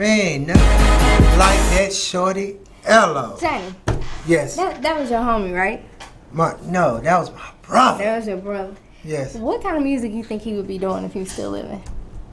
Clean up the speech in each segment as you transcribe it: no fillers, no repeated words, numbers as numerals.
Man, nothing like that, shorty. Hello. Johnny. Yes. That was your homie, right? No, that was my brother. That was your brother. Yes. What kind of music you think he would be doing if he was still living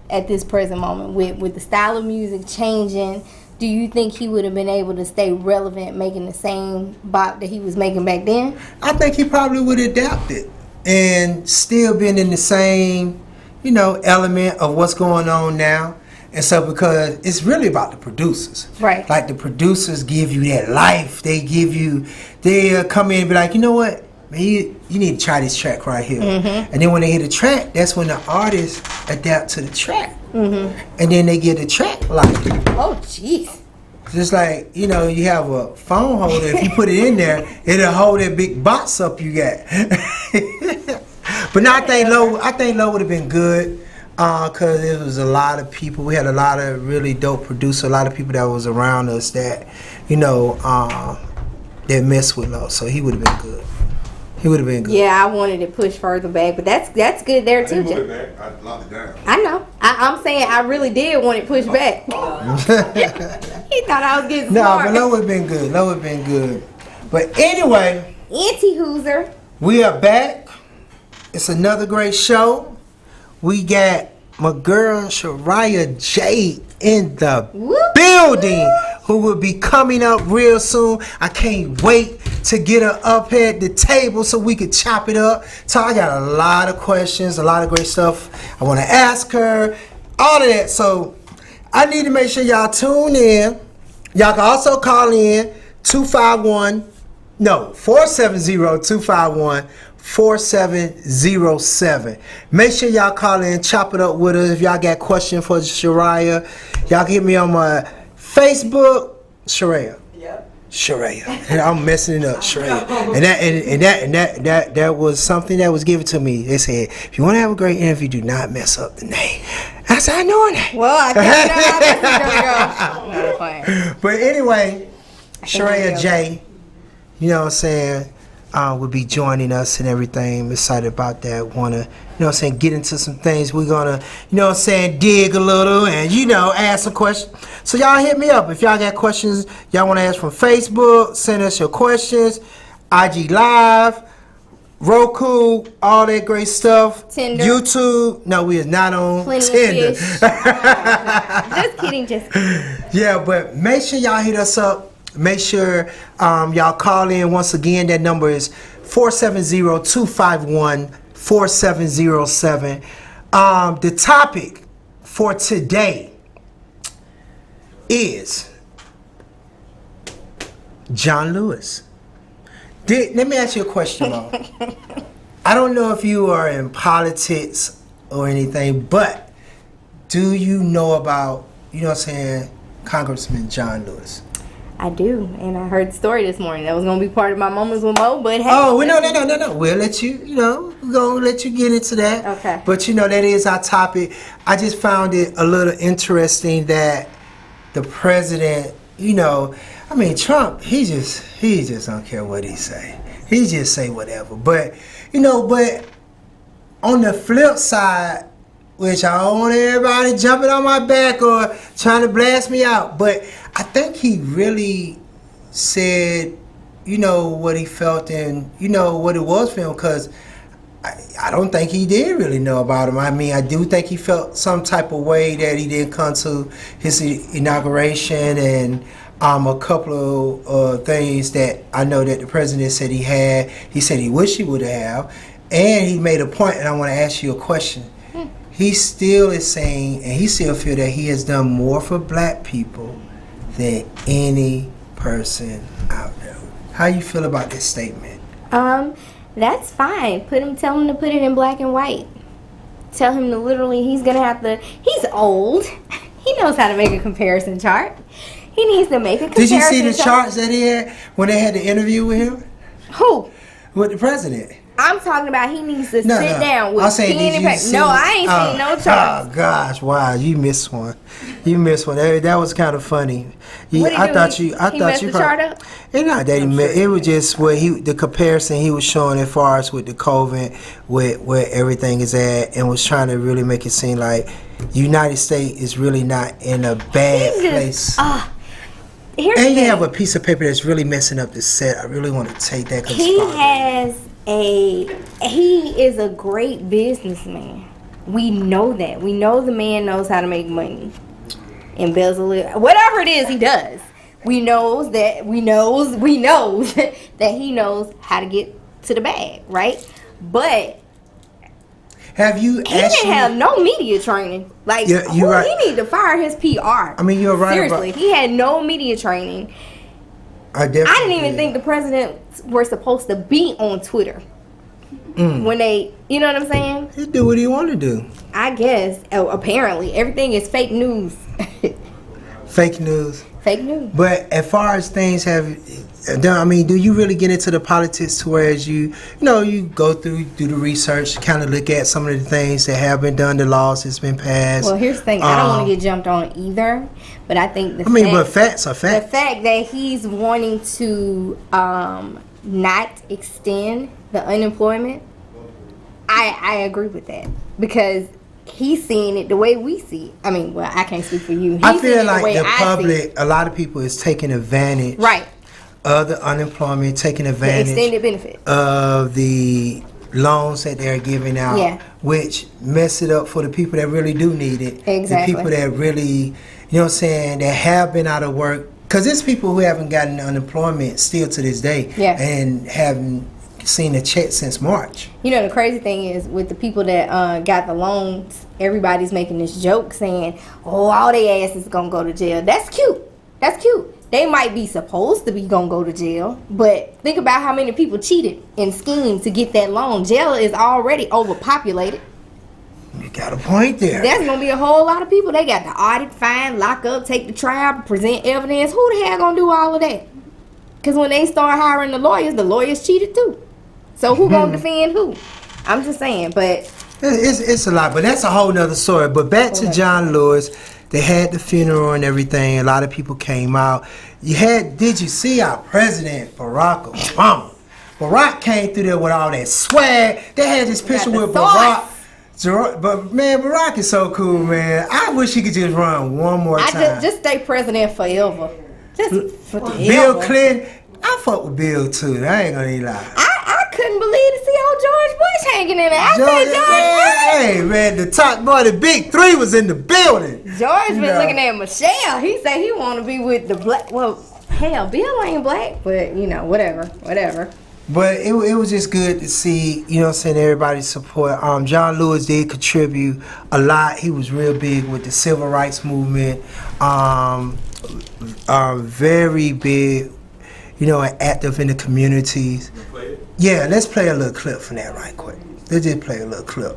at this present moment? With the style of music changing, do you think he would have been able to stay relevant making the same bop that he was making back then? I think he probably would adapt it and still been in the same, element of what's going on now. And so because it's really about the producers. Right. Like the producers give you that life. They'll come in and be like, you know what? Man, you need to try this track right here. Mm-hmm. And then when they hear the track, that's when the artists adapt to the track. Mm-hmm. And then they get the track like. Oh, jeez. Just like, you have a phone holder. If you put it in there, it'll hold that big box up you got. But no, I think Low would have been good. Because there was a lot of people. We had a lot of really dope producers, a lot of people that was around us that, that messed with Low. So he would have been good. He would have been good. Yeah, I wanted to push further back, but that's good there too. I locked it down. I know. I'm saying I really did want it pushed back. He thought I was getting smart. No, but Low would have been good. Low would have been good. But anyway, Auntie Hooser. We are back. It's another great show. We got my girl Shariah J in the building, who will be coming up real soon. I can't wait to get her up here at the table so we could chop it up. So I got a lot of questions, a lot of great stuff I want to ask her, all of that. So I need to make sure y'all tune in. Y'all can also call in 470-251-4707. Make sure y'all call in, chop it up with us. If y'all got questions for Shariah, y'all can hit me on my Facebook, Shariah. Yep. Shariah. And I'm messing it up, Shariah. And that was something that was given to me. They said, if you want to have a great interview, do not mess up the name. I said, I know that. Well, I think that's going to go. But anyway, Shariah J, you know what I'm saying, will be joining us and everything. I'm excited about that. Want to, get into some things. We're going to, dig a little and, ask some questions. So y'all hit me up. If y'all got questions y'all want to ask from Facebook, send us your questions. IG Live, Roku, all that great stuff. Tinder. YouTube. No, we is not on Tinder. Just kidding. Yeah, but make sure y'all hit us up. Make sure y'all call in. Once again, that number is 470-251-4707. The topic for today is John Lewis. Let me ask you a question, Mo. I don't know if you are in politics or anything, but do you know about, Congressman John Lewis? I do, and I heard the story this morning. That was going to be part of my Moments with Mo, but hey. Oh, no. We'll let you, we're going to let you get into that. Okay. But, that is our topic. I just found it a little interesting that the president, Trump, he just don't care what he say. He just say whatever. But, but on the flip side, which I don't want everybody jumping on my back or trying to blast me out, but I think he really said, what he felt and, what it was for him, because I don't think he did really know about him. I mean, I do think he felt some type of way that he didn't come to his inauguration and a couple of things that I know that the president said he had. He said he wished he would have. And he made a point, and I want to ask you a question. He still is saying, and he still feel that he has done more for black people than any person out there. How you feel about this statement? That's fine. Tell him to put it in black and white. Tell him to literally, he's old. He knows how to make a comparison chart. He needs to make a comparison chart. Did you see the charts that he had when they had the interview with him? Who? With the president. I'm talking about he needs to sit down with pen and paper. No, I ain't seen no charts. Oh gosh, wow, you missed one. You missed one. That was kind of funny. I thought you messed the chart up. It's not that it was just where the comparison he was showing as far as with the COVID, where everything is at, and was trying to really make it seem like the United States is really not in a bad place. And you have a piece of paper that's really messing up the set. I really want to take that. He is a great businessman. We know that. We know the man knows how to make money. Embezzle it. Whatever it is he does. We knows that he knows how to get to the bag, right? But have you he didn't have no media training. Like, you're right. He need to fire his PR. I mean, you're right. Seriously, he had no media training. I didn't even think the presidents were supposed to be on Twitter when they, you know what I'm saying? He do what he want to do. I guess. Apparently, everything is fake news. Fake news. Fake news. But as far as things have done, I mean, do you really get into the politics to where you go through, do the research, kind of look at some of the things that have been done, the laws that's been passed? Well, here's the thing. I don't want to get jumped on either, but I think but facts are facts. The fact that he's wanting to not extend the unemployment, I agree with that, because he's seeing it the way we see it. I mean, well, I can't speak for you. I feel like the public, a lot of people is taking advantage, right, of the unemployment, taking advantage, the extended benefit of the loans that they're giving out, which mess it up for the people that really do need it. Exactly. The people that really, you know what I'm saying, that have been out of work. Because there's people who haven't gotten unemployment still to this day, and haven't seen a check since March. You know, the crazy thing is, with the people that got the loans, everybody's making this joke saying, oh, all they asses gonna go to jail. That's cute. That's cute. They might be supposed to be gonna go to jail, but think about how many people cheated and schemed to get that loan. Jail is already overpopulated. You got a point there. There's gonna be a whole lot of people. They got to audit, fine, lock up, take the trial, present evidence. Who the hell gonna do all of that? Because when they start hiring the lawyers cheated too. So who gonna defend who? I'm just saying, but it's a lot. But that's a whole nother story. But back to John Lewis. They had the funeral and everything. A lot of people came out. Did you see our president, Barack Obama? Barack came through there with all that swag. They had this picture with Barack. But man, Barack is so cool, man. I wish he could just run one more time. Just stay president forever. Just forever. Bill Clinton. I fuck with Bill too. I ain't gonna lie. I couldn't believe to see old George Bush hanging in there. I said George Bush. Hey man, the top boy, the big three was in the building. George been looking at Michelle. He said he want to be with the black. Well, hell, Bill ain't black, but whatever. But it was just good to see, you know what I'm saying, everybody's support. John Lewis did contribute a lot. He was real big with the civil rights movement. Very big, and active in the communities. Yeah, let's play a little clip from that right quick. Let's just play a little clip.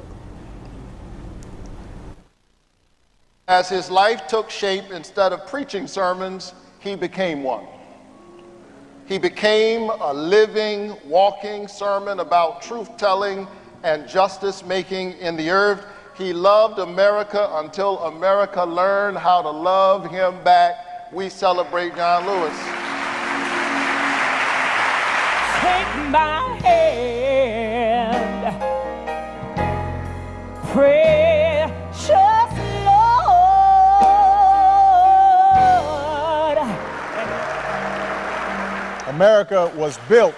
As his life took shape, instead of preaching sermons, he became one. He became a living, walking sermon about truth-telling and justice-making in the earth. He loved America until America learned how to love him back. We celebrate John Lewis. Take my hand, precious Lord. America was built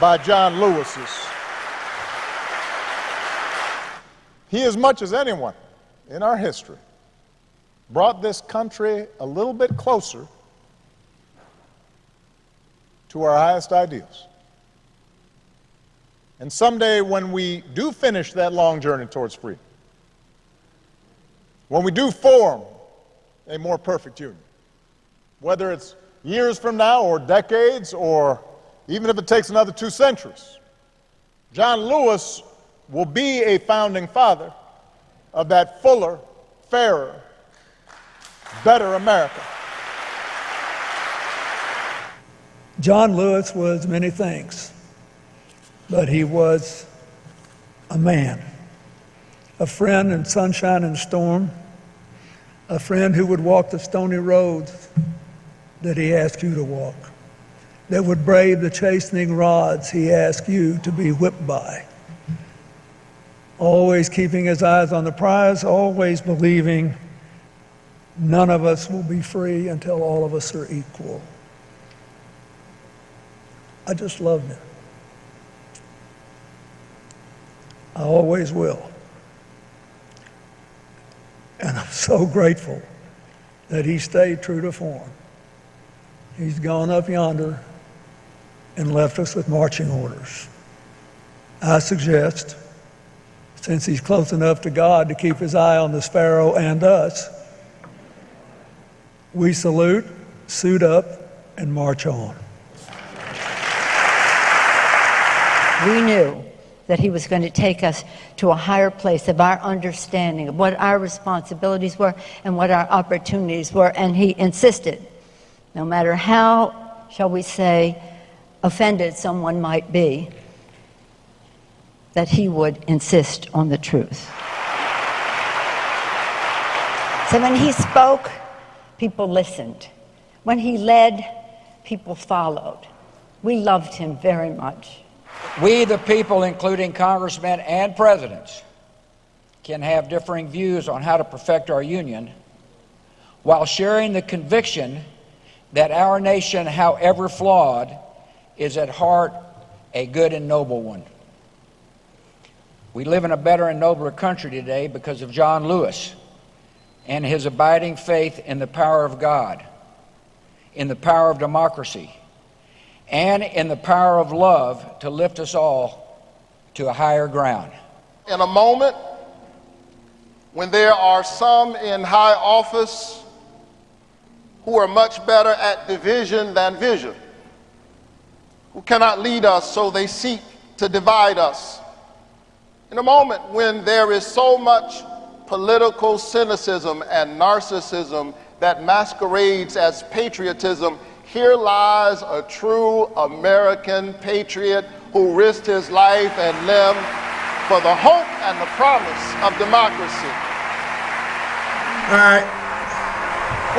by John Lewis's. He, as much as anyone in our history, brought this country a little bit closer to our highest ideals. And someday, when we do finish that long journey towards freedom, when we do form a more perfect union, whether it's years from now or decades, or even if it takes another 2 centuries, John Lewis will be a founding father of that fuller, fairer, better America. John Lewis was many things. but he was a man, a friend in sunshine and storm, a friend who would walk the stony roads that he asked you to walk, that would brave the chastening rods he asked you to be whipped by, always keeping his eyes on the prize, always believing none of us will be free until all of us are equal. I just loved him. I always will. And I'm so grateful that he stayed true to form. He's gone up yonder and left us with marching orders. I suggest, since he's close enough to God to keep his eye on the sparrow and us, we salute, suit up, and march on. We knew that he was going to take us to a higher place of our understanding of what our responsibilities were and what our opportunities were, and he insisted, no matter how, shall we say, offended someone might be, that he would insist on the truth. So when he spoke, people listened. When he led, people followed. We loved him very much. We, the people, including congressmen and presidents, can have differing views on how to perfect our union while sharing the conviction that our nation, however flawed, is at heart a good and noble one. We live in a better and nobler country today because of John Lewis and his abiding faith in the power of God, in the power of democracy, and in the power of love to lift us all to a higher ground. In a moment when there are some in high office who are much better at division than vision, who cannot lead us, so they seek to divide us. In a moment when there is so much political cynicism and narcissism that masquerades as patriotism, here lies a true American patriot who risked his life and limb for the hope and the promise of democracy. All right.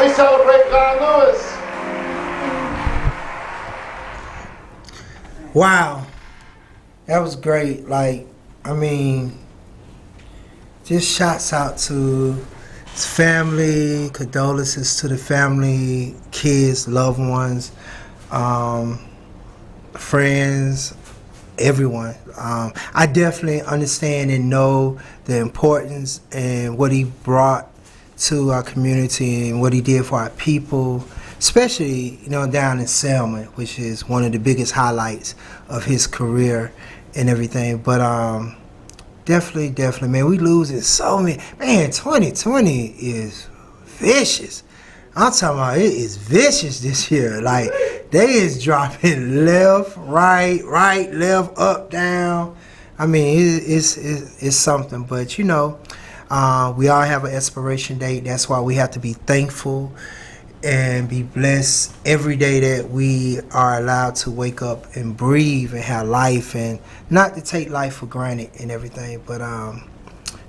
We celebrate John Lewis. Wow. That was great. Like, I mean, just shouts out to his family, condolences to the family, kids, loved ones, friends, everyone. I definitely understand and know the importance and what he brought to our community and what he did for our people, especially, you know, down in Selma, which is one of the biggest highlights of his career and everything. But definitely, man, we losing so many. Man, 2020 is vicious. I'm talking about, it is vicious this year. Like, they is dropping left, right, left, up, down. I mean, it's something. But, you know, we all have an expiration date. That's why we have to be thankful and be blessed every day that we are allowed to wake up and breathe and have life, and not to take life for granted and everything. But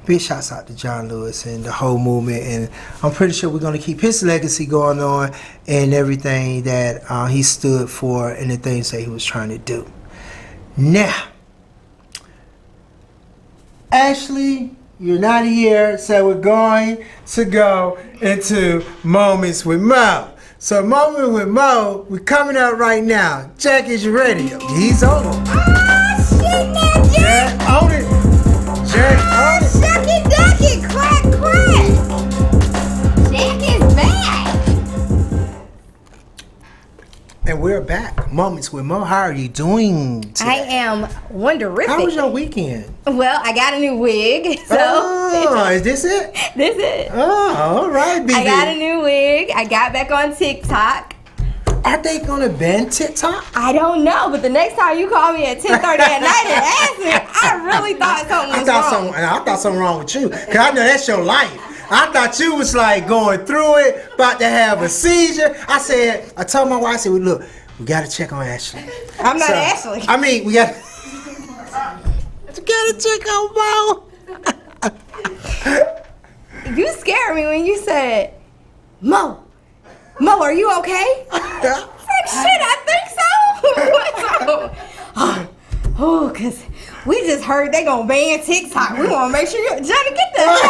big shouts out to John Lewis and the whole movement, and I'm pretty sure we're going to keep his legacy going on and everything that he stood for and the things that he was trying to do. Now, Ashley, you're not here, so we're going to go into Moments with Mo. So Moment with Mo, we're coming up right now. Jack, is you ready? He's on it. Oh, shit, now, Jack. Jack, on it. Jack, on it. Shucky ducky, quack, quack. Jack is back. And we're back. Moments with Mo. How are you doing today? I am wonderific. How was your weekend? Well, I got a new wig, so. Oh, is this it? This is. Oh, all right, BB. I got a new wig. I got back on TikTok. Are they gonna ban TikTok? I don't know, but the next time you call me at 10:30 at night and ask me, I really thought something was wrong. I thought something wrong with you, cause I know that's your life. I thought you was like going through it, about to have a seizure. I told my wife, I said, well, look, we gotta check on Ashley. I'm not Ashley. I mean, we got. You gotta check on Mo. You scared me when you said, Mo, are you okay? Like, shit, I think so. Oh, cause we just heard they gonna ban TikTok. We wanna make sure Johnny, get the hell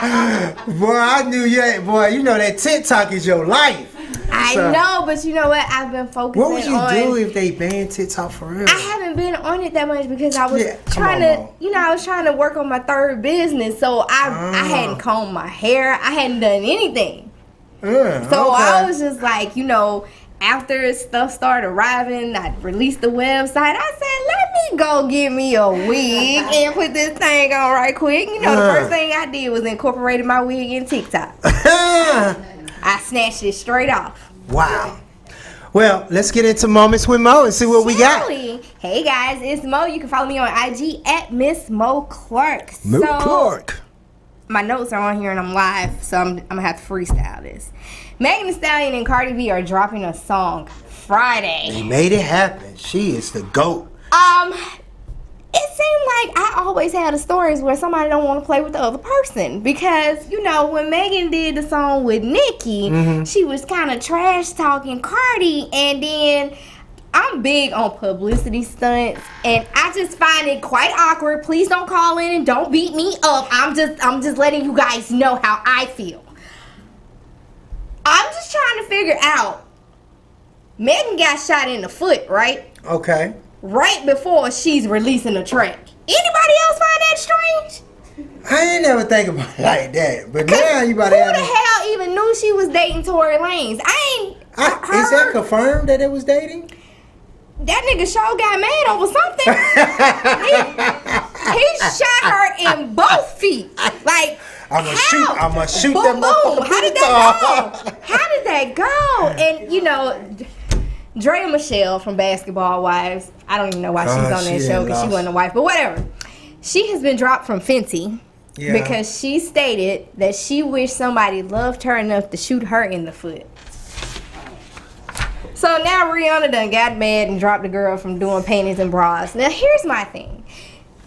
out. Boy, I knew you. Boy, you know that TikTok is your life. I know, but you know what? I've been focusing on. What would you do if they banned TikTok for real? I haven't been on it that much because I was trying Mo. I was trying to work on my third business. So I hadn't combed my hair. I hadn't done anything. So I was just like, after stuff started arriving, I released the website. I said, let me go get me a wig and put this thing on right quick. The first thing I did was incorporated my wig in TikTok. I snatched it straight off. Wow. Well, let's get into Moments with Mo and see what we got. Hey guys, it's Mo. You can follow me on IG at Miss Mo Clark. Clark. My notes are on here and I'm live, so I'm gonna have to freestyle this. Megan Thee Stallion and Cardi B are dropping a song Friday. They made it happen. She is the GOAT. It seemed like I always had the stories where somebody don't want to play with the other person because, when Megan did the song with Nicki, she was kind of trash talking Cardi, and then I'm big on publicity stunts, and I just find it quite awkward. Please don't call in and don't beat me up. I'm just letting you guys know how I feel. I'm just trying to figure out. Megan got shot in the foot, right? Okay. Right before she's releasing a track. Anybody else find that strange? I ain't never think about it like that. But now you about to Who the hell even knew she was dating Tory Lanez? Is that confirmed that it was dating? That nigga sure got mad over something. he shot her in both feet. Like, I'ma shoot boom, them boom. How did that go? And Dre and Michelle from Basketball Wives. I don't even know why she's on that show because she wasn't a wife, but whatever. She has been dropped from Fenty because she stated that she wished somebody loved her enough to shoot her in the foot. So now Rihanna done got mad and dropped the girl from doing panties and bras. Now here's my thing.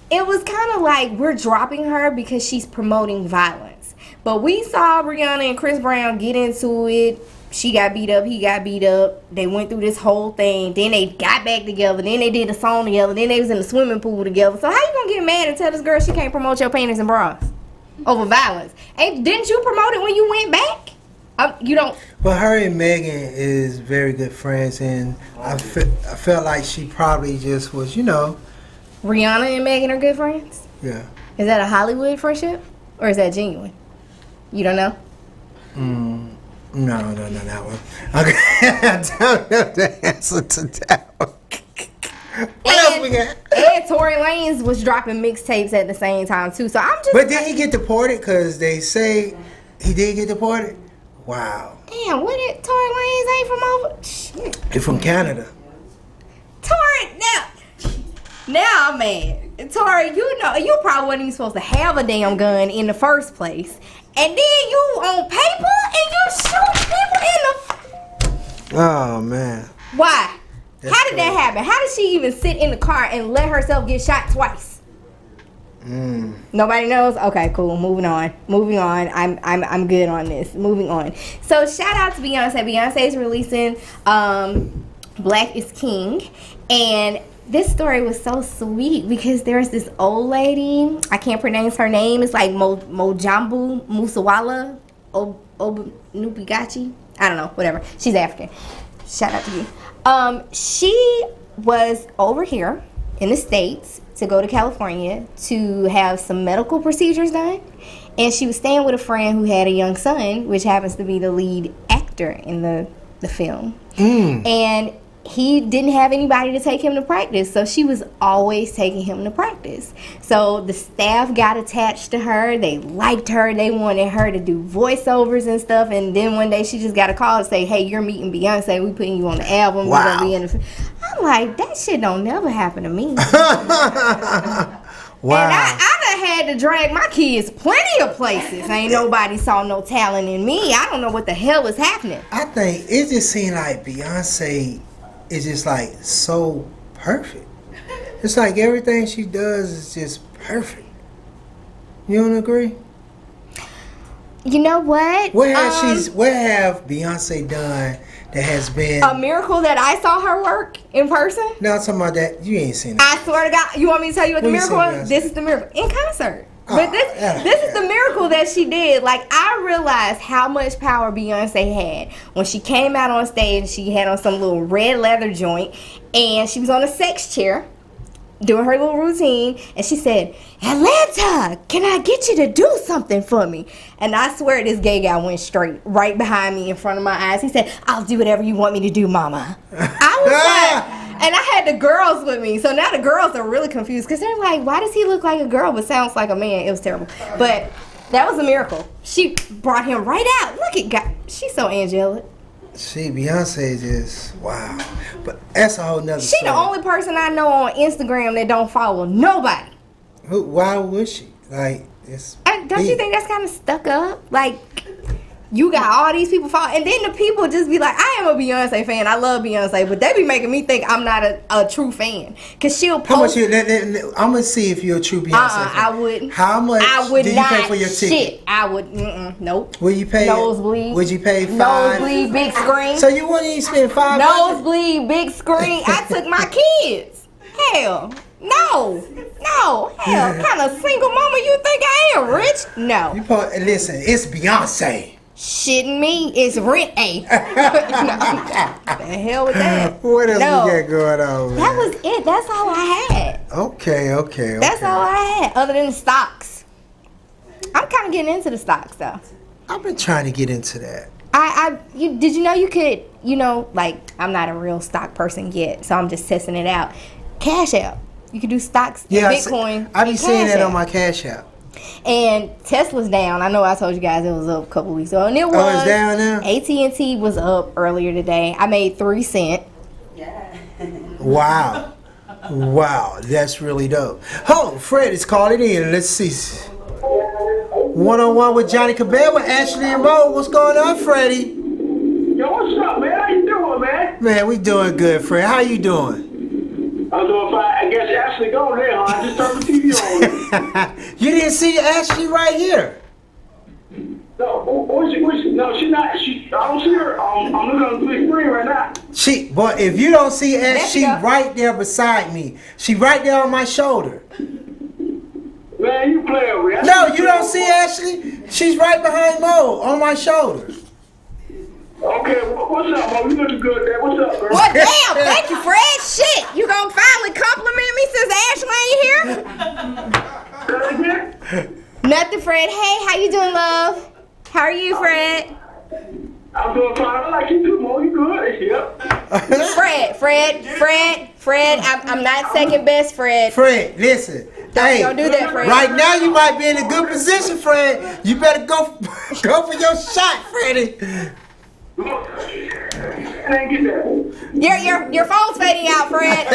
It was kind of like we're dropping her because she's promoting violence. But we saw Rihanna and Chris Brown get into it. She got beat up, he got beat up. They went through this whole thing. Then they got back together. Then they did a song together. Then they was in the swimming pool together. So how you gonna get mad and tell this girl she can't promote your panties and bras over violence? Didn't you promote it when you went back? You don't. But her and Megan is very good friends, and I felt like she probably just was, Rihanna and Megan are good friends? Yeah. Is that a Hollywood friendship? Or is that genuine? You don't know? No, that one. Okay. I don't know the answer to that one. What else we got? And Tory Lanez was dropping mixtapes at the same time, too. So I'm just. But did he get deported? Because they say he did get deported. Wow. Damn, Tory Lanez ain't from over? Shit. He's from Canada. Tory, now I'm mad. Tory, you probably wasn't even supposed to have a damn gun in the first place. And then you on paper and you shoot people in the... Oh, man. Why? How did that happen? How did she even sit in the car and let herself get shot twice? Nobody knows? Okay, cool. Moving on. I'm good on this. Moving on. So shout out to Beyonce. Beyonce is releasing Black is King. And this story was so sweet because there's this old lady. I can't pronounce her name. It's like Mojambu Musawala Obunupigachi. I don't know. Whatever. She's African. Shout out to you. She was over here in the States to go to California to have some medical procedures done. And she was staying with a friend who had a young son, which happens to be the lead actor in the film. And he didn't have anybody to take him to practice, so she was always taking him to practice. So the staff got attached to her. They liked her. They wanted her to do voiceovers and stuff. And then one day she just got a call and say, "Hey, you're meeting Beyonce. We putting you on the album. Wow. We're gonna be in the." I'm like, that shit don't never happen to me. Wow. And I done had to drag my kids plenty of places. Ain't nobody saw no talent in me. I don't know what the hell is happening. I think it just seemed like Beyonce is just like so perfect. It's like everything she does is just perfect. You don't agree? You know what? What have Beyonce done that has been a miracle that I saw her work in person? No, I'm talking about that. You ain't seen it. I swear to God. You want me to tell you what the Let me miracle see was? Beyonce. This is the miracle. In concert. But yeah. this is the miracle that she did. Like, I realized how much power Beyonce had when she came out on stage. She had on some little red leather joint, and she was on a sex chair doing her little routine, and she said, "Atlanta, can I get you to do something for me?" And I swear this gay guy went straight right behind me in front of my eyes. He said, "I'll do whatever you want me to do, mama." I was like, and I had the girls with me, so now the girls are really confused because they're like, why does he look like a girl but sounds like a man? It was terrible. But that was a miracle. She brought him right out. Look at God. She's so angelic. See, Beyonce is just wow. But that's a whole nother She story. the only person I know on Instagram that don't follow nobody. Why would she? Like, it's Don't you think that's kind of stuck up? Like, you got all these people follow, and then the people just be like, I am a Beyonce fan. I love Beyonce, but they be making me think I'm not a true fan. Because she'll How much post. I'm gonna see if you're a true Beyonce fan. I wouldn't. How much I would do you not. pay for your ticket? Shit, I would. Nope. Will you pay? Nosebleed. Would you pay $5? Nosebleed, big screen. So you wouldn't even spend $5? Nosebleed, big screen. I took my kids. Hell, no. Hell, kind of single mama you think I am? Rich? No. Listen, it's Beyonce. Shitting me, it's rent a. The hell with that. What else No. we got going on, man? That was it. That's all I had. Okay. That's all I had, other than the stocks. I'm kind of getting into the stocks though. I've been trying to get into that. Did you know you could, like, I'm not a real stock person yet, so I'm just testing it out. Cash App. You could do stocks in Bitcoin. I be and seeing Cash that App. on my Cash App. And Tesla's down. I know I told you guys it was up a couple weeks ago, and it was. Oh, it's down now? AT&T was up earlier today. I made 3 cents. Wow, that's really dope. Oh, Fred is calling in. Let's see. 1-on-1 with Johnnie Cabbell with Ashley and Mo. What's going on, Freddie? Yo, what's up, man? How you doing, man? Man, we doing good, Fred. How you doing? I'm doing fine. I guess Ashley go there, huh? I just turned the TV on. You didn't see Ashley right here. No, no, she's not. I don't see her. I'm looking on the big screen right now. But if you don't see Ashley, she There you go. right there beside me. She right there on my shoulder. Man, you play over here. No, you don't see Ashley? She's right behind Mo on my shoulder. Okay, what's up, Mo? You looking good there. What's up, girl? What? Damn, thank you, Fred. Shit, you gonna finally compliment me since Ashley ain't here? Nothing, Fred. Hey, how you doing, love? How are you, Fred? I'm doing fine. I like you too, Mo. You good? Yep. Fred. I'm not second best, Fred. Fred, listen. Don't do that, Fred. Right now you might be in a good position, Fred. You better go for your shot, Freddie. I didn't get that. Your phone's fading out, Fred.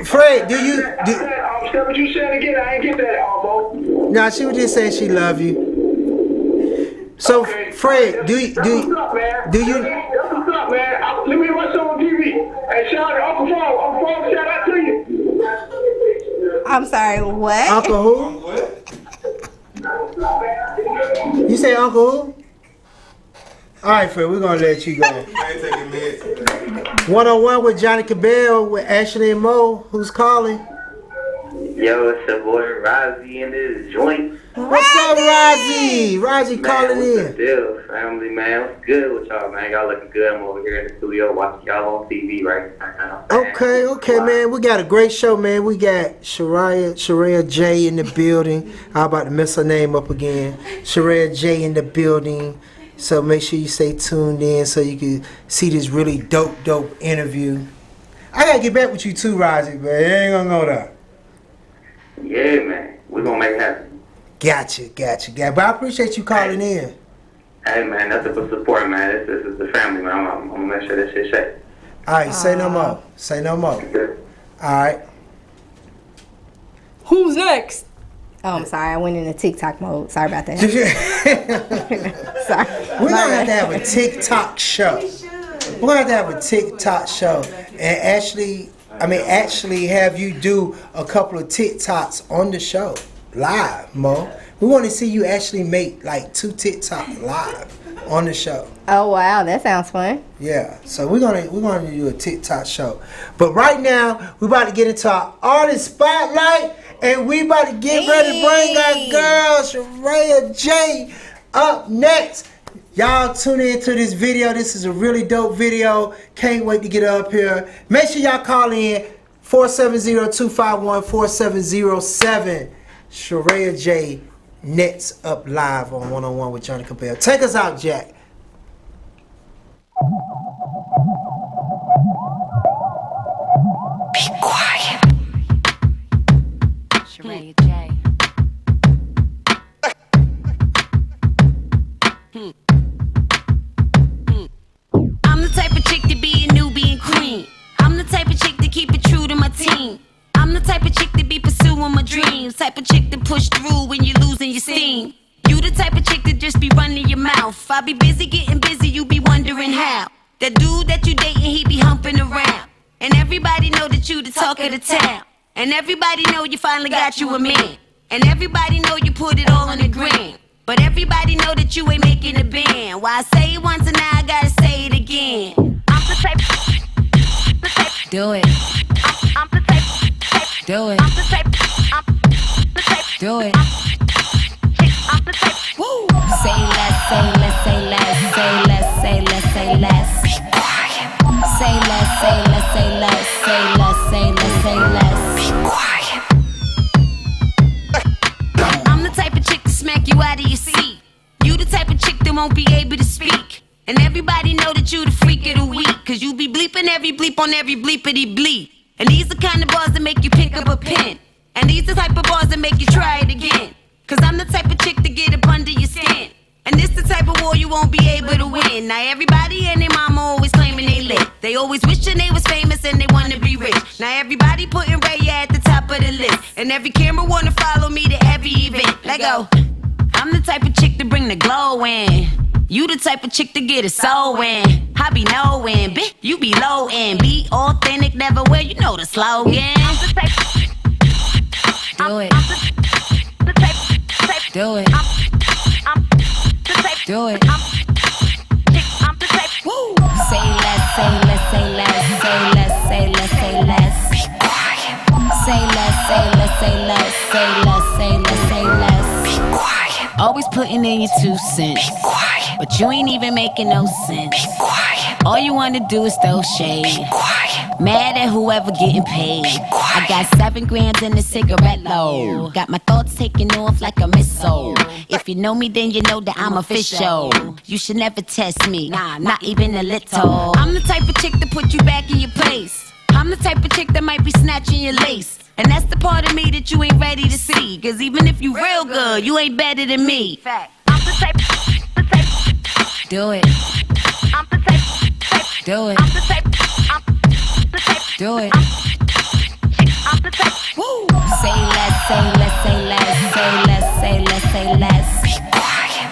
Fred, do you? What you said again? I ain't get that, Mo. No, she was just saying she love you. So, Okay. Fred, do you? That's what's up, man. Do you? That's what's up, man. Let me watch some on TV. Hey, shout out to Uncle Paul. Uncle Paul, shout out to you. I'm sorry, what? Uncle who? You say Uncle who? All right, Fred, we're gonna let you go. 1-on-1 with Johnnie Cabbell with Ashley and Mo. Who's calling? Yo, it's your boy Rozzy in this joint. What's up, Rozzy? Rozzy calling What's the in. deal, family, man? What's good with y'all, man? Y'all looking good. I'm over here in the studio watching y'all on TV right now. Okay, man. We got a great show, man. We got Sharia J in the building. I'm about to mess her name up again. Sharia J in the building. So make sure you stay tuned in so you can see this really dope interview. I gotta get back with you too, Rozzy, but it ain't gonna go there. Yeah, man. We're gonna make it happen. Gotcha. But I appreciate you calling in. Hey, man, nothing but support, man. This is the family, man. I'm gonna make sure this shit shake. All right, say no more. Good. All right. Who's next? Oh, I'm sorry. I went into TikTok mode. Sorry about that. Sorry. We're gonna have to have a TikTok show. We're gonna have to have a TikTok show. And Ashley, actually have you do a couple of TikToks on the show live, Mo. We want to see you actually make like 2 TikToks live on the show. Oh wow, that sounds fun. Yeah, so we're gonna do a TikTok show. But right now, we're about to get into our artist spotlight, and we about to get ready to bring our girl Sharaya J up next. Y'all tune in to this video. This is a really dope video. Can't wait to get up here. Make sure y'all call in 470-251-4707. Sharaya J Nets up live on 101 with Johnnie Cabbell. Take us out, Jack. Be quiet. Sharaya J. I'm the type of chick to be a newbie and queen. I'm the type of chick to keep it true to my team. I'm the type of chick to be pursuing my dreams. Type of chick to push through when you're losing your steam. You the type of chick to just be running your mouth. I be busy getting busy, you be wondering how. That dude that you dating, he be humping around. And everybody know that you the talk of the town. And everybody know you finally got you a man. And everybody know you put it all on the gram. But everybody know that you ain't making a band. Why I say it once and now I gotta say it again. I'm the type. Do it. I'm the type. Do it. I'm the type. Do it. I'm the type. Woo. Say less, say less, say less, say less, say less, say less. Be quiet. Say less, say less, say less, say less, say less, say less. Be quiet. I'm the type of chick to smack you out of your seat. You the type of chick that won't be able to speak. And everybody know that you the freak of the week. Cause you be bleeping every bleep on every bleepity bleep. And these the kind of bars that make you pick up a pen. And these the type of bars that make you try it again. Cause I'm the type of chick to get up under your skin. And this the type of war you won't be able to win. Now everybody and their mama always claiming they lit. They always wishing they was famous and they wanna be rich. Now everybody putting Ray at the top of the list. And every camera wanna follow me to every event. Let go. I'm the type of chick to bring the glow in. You the type of chick to get it so in. I be knowing, bitch, you be low end. Be authentic, never wear, you know the slogan. I'm the type. Do it. Do it. Do it. I'm the type. Woo. Say less, say less, say less, say less, say less, say less. Be quiet. Say less, say less, say less, say less, say less, say less. Be quiet. Always putting in your 2 cents. Be quiet. But you ain't even making no sense. Be quiet. All you wanna do is throw shade. Be quiet. Mad at whoever getting paid. Be quiet. I got 7 grams in the cigarette load. Got my thoughts taking off like a missile. If you know me, then you know that I'm official. You should never test me, nah, not even a little. I'm the type of chick to put you back in your place. I'm the type of chick that might be snatching your lace. And that's the part of me that you ain't ready to see. Cause even if you real good, you ain't better than me. I'm the type. Do it. I'm the type. Do it. I'm the type. Do it. I'm the type. Woo. Say less, say less, say less, say less, say less, say less. Be quiet.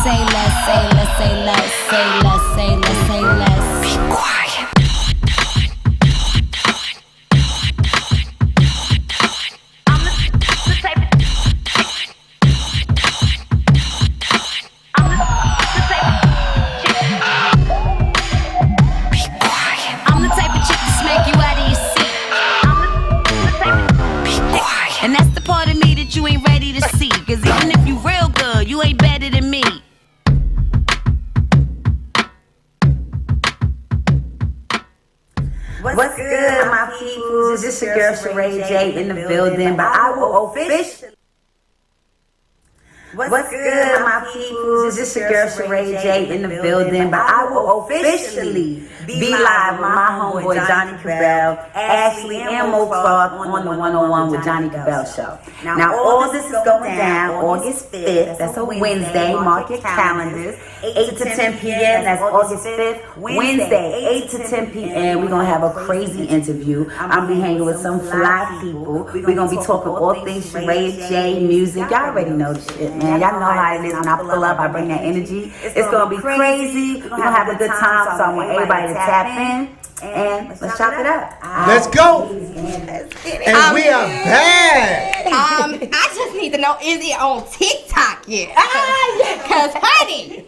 Say less, say less, say less, say less, say less, say less. Be quiet. I'm the type. I'm the type. Be quiet. I'm the type of chick to smack you out of your seat. I'm the type. Be quiet. And that's the part of me that you ain't ready to see. Cause even if you real good, you ain't better than me. What's good, my peoples? This your girl Sharaya J in the building, but I will officially. What's good, my peoples? This your girl Sharaya J in the building, but I will officially be live with my homeboy Johnnie Cabbell, Ashley, and Mo Clark on the 101 with Johnnie Cabbell show. Now, all this is going down August 5th. That's a Wednesday. Mark your calendars. 8 to 10 p.m. That's August 5th. Wednesday, 8 to 10 p.m. We're going to have a crazy interview. I'm be hanging with some fly people. We're going to be talking all things Sharaya J music. Y'all already know the shit, man. Y'all know how it is when I pull up, I bring that energy. It's gonna be crazy. We're gonna have a good time, so I want everybody to tap in. And let's chop it up. Let's go. And we are back. I just need to know, is it on TikTok yet? Cause honey,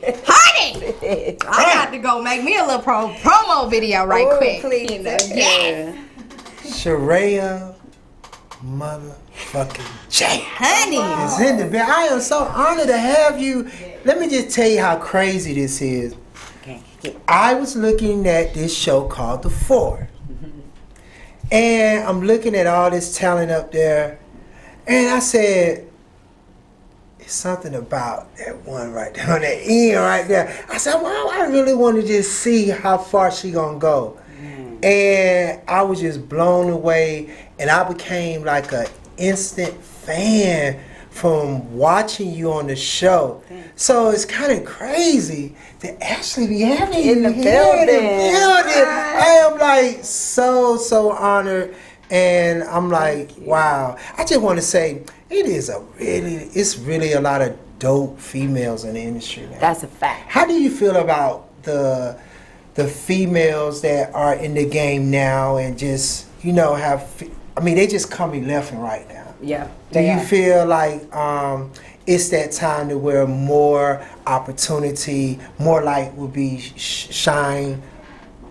I got to go make me a little promo video right quick. Please, yes. Sharaya motherfucking J. Honey. It's in the bed. I am so honored to have you. Let me just tell you how crazy this is. I was looking at this show called The Four. And I'm looking at all this talent up there. And I said, it's something about that one right there on that end right there. I said, well, I really want to just see how far she gonna go. And I was just blown away. And I became like an instant fan from watching you on the show. So it's kind of crazy to actually be having you in the here building. in the building. I am like so honored, and I'm like, wow. I just want to say it's really a lot of dope females in the industry now. That's a fact. How do you feel about the females that are in the game now and just they just coming left and right now? Yeah. Do you feel like it's that time to where more opportunity, more light will be shine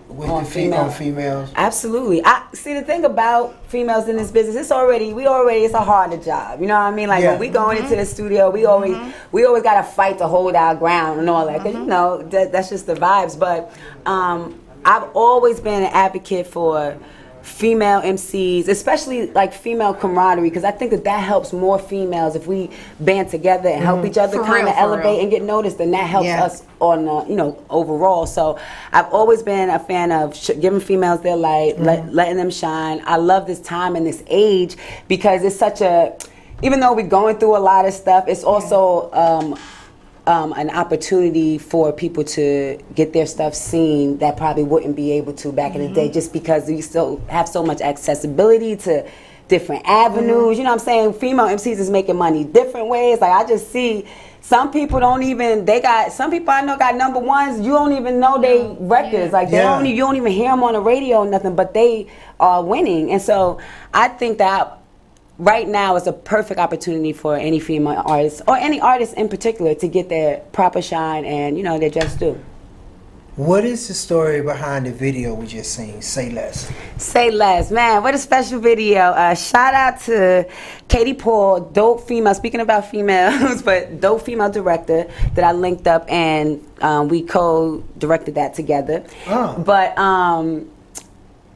with on females? Absolutely. I see the thing about females in this business. It's a harder job. You know what I mean? Like when we going into the studio, we always got to fight to hold our ground and all that. Because that's just the vibes. But I've always been an advocate for female MCs, especially like female camaraderie, because I think that helps more females if we band together and help each other kind of elevate and get noticed, and that helps us on overall. So I've always been a fan of giving females their light, letting them shine. I love this time and this age because it's such even though we're going through a lot of stuff, it's also an opportunity for people to get their stuff seen that probably wouldn't be able to back in the day, just because we still have so much accessibility to different avenues. You know what I'm saying? Female MCs is making money different ways. Like I just see some people some people I know got number ones. You don't even know they records. Like you don't even hear them on the radio or nothing, but they are winning. And so I think that right now is a perfect opportunity for any female artist, or any artist in particular, to get their proper shine and, their just due. What is the story behind the video we just seen, Say Less? Say Less, man, what a special video. Shout out to Katie Paul, dope female, speaking about females, but dope female director that I linked up, and we co-directed that together. But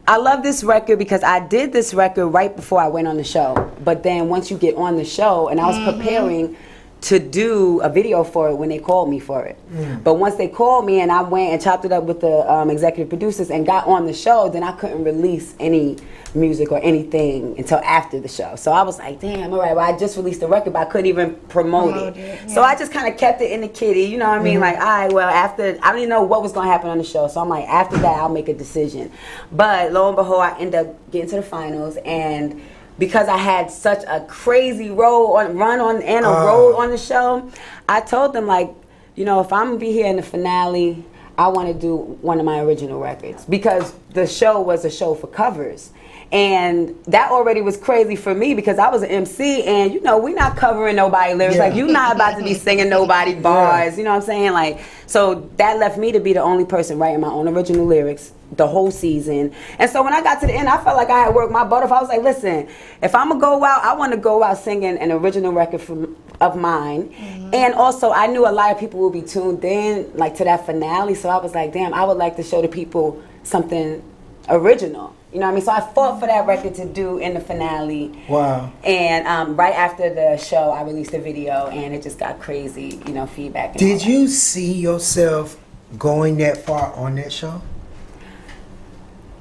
I love this record because I did this record right before I went on the show. But then once you get on the show, and I was preparing to do a video for it when they called me for it. But once they called me and I went and chopped it up with the executive producers and got on the show, then I couldn't release any music or anything until after the show. So I was like, damn, all right, well, I just released the record, but I couldn't even promote it. So I just kind of kept it in the kitty, you know what I mean? Like, all right, well, after, I didn't know what was going to happen on the show. So I'm like, after that, I'll make a decision. But lo and behold, I ended up getting to the finals, and because I had such a crazy road on the show, I told them, like, if I'm gonna be here in the finale, I want to do one of my original records, because the show was a show for covers. And that already was crazy for me because I was an MC, and we're not covering nobody lyrics. Like, you're not about to be singing nobody bars, you know what I'm saying? Like, so that left me to be the only person writing my own original lyrics the whole season. And so when I got to the end, I felt like I had worked my butt off. I was like, listen, if I'm gonna go out, I want to go out singing an original record of mine. And also, I knew a lot of people would be tuned in, like, to that finale. So I was like, damn, I would like to show the people something original. You know what I mean? So I fought for that record to do in the finale. Wow. And right after the show, I released a video, and it just got crazy, feedback. Did you see yourself going that far on that show?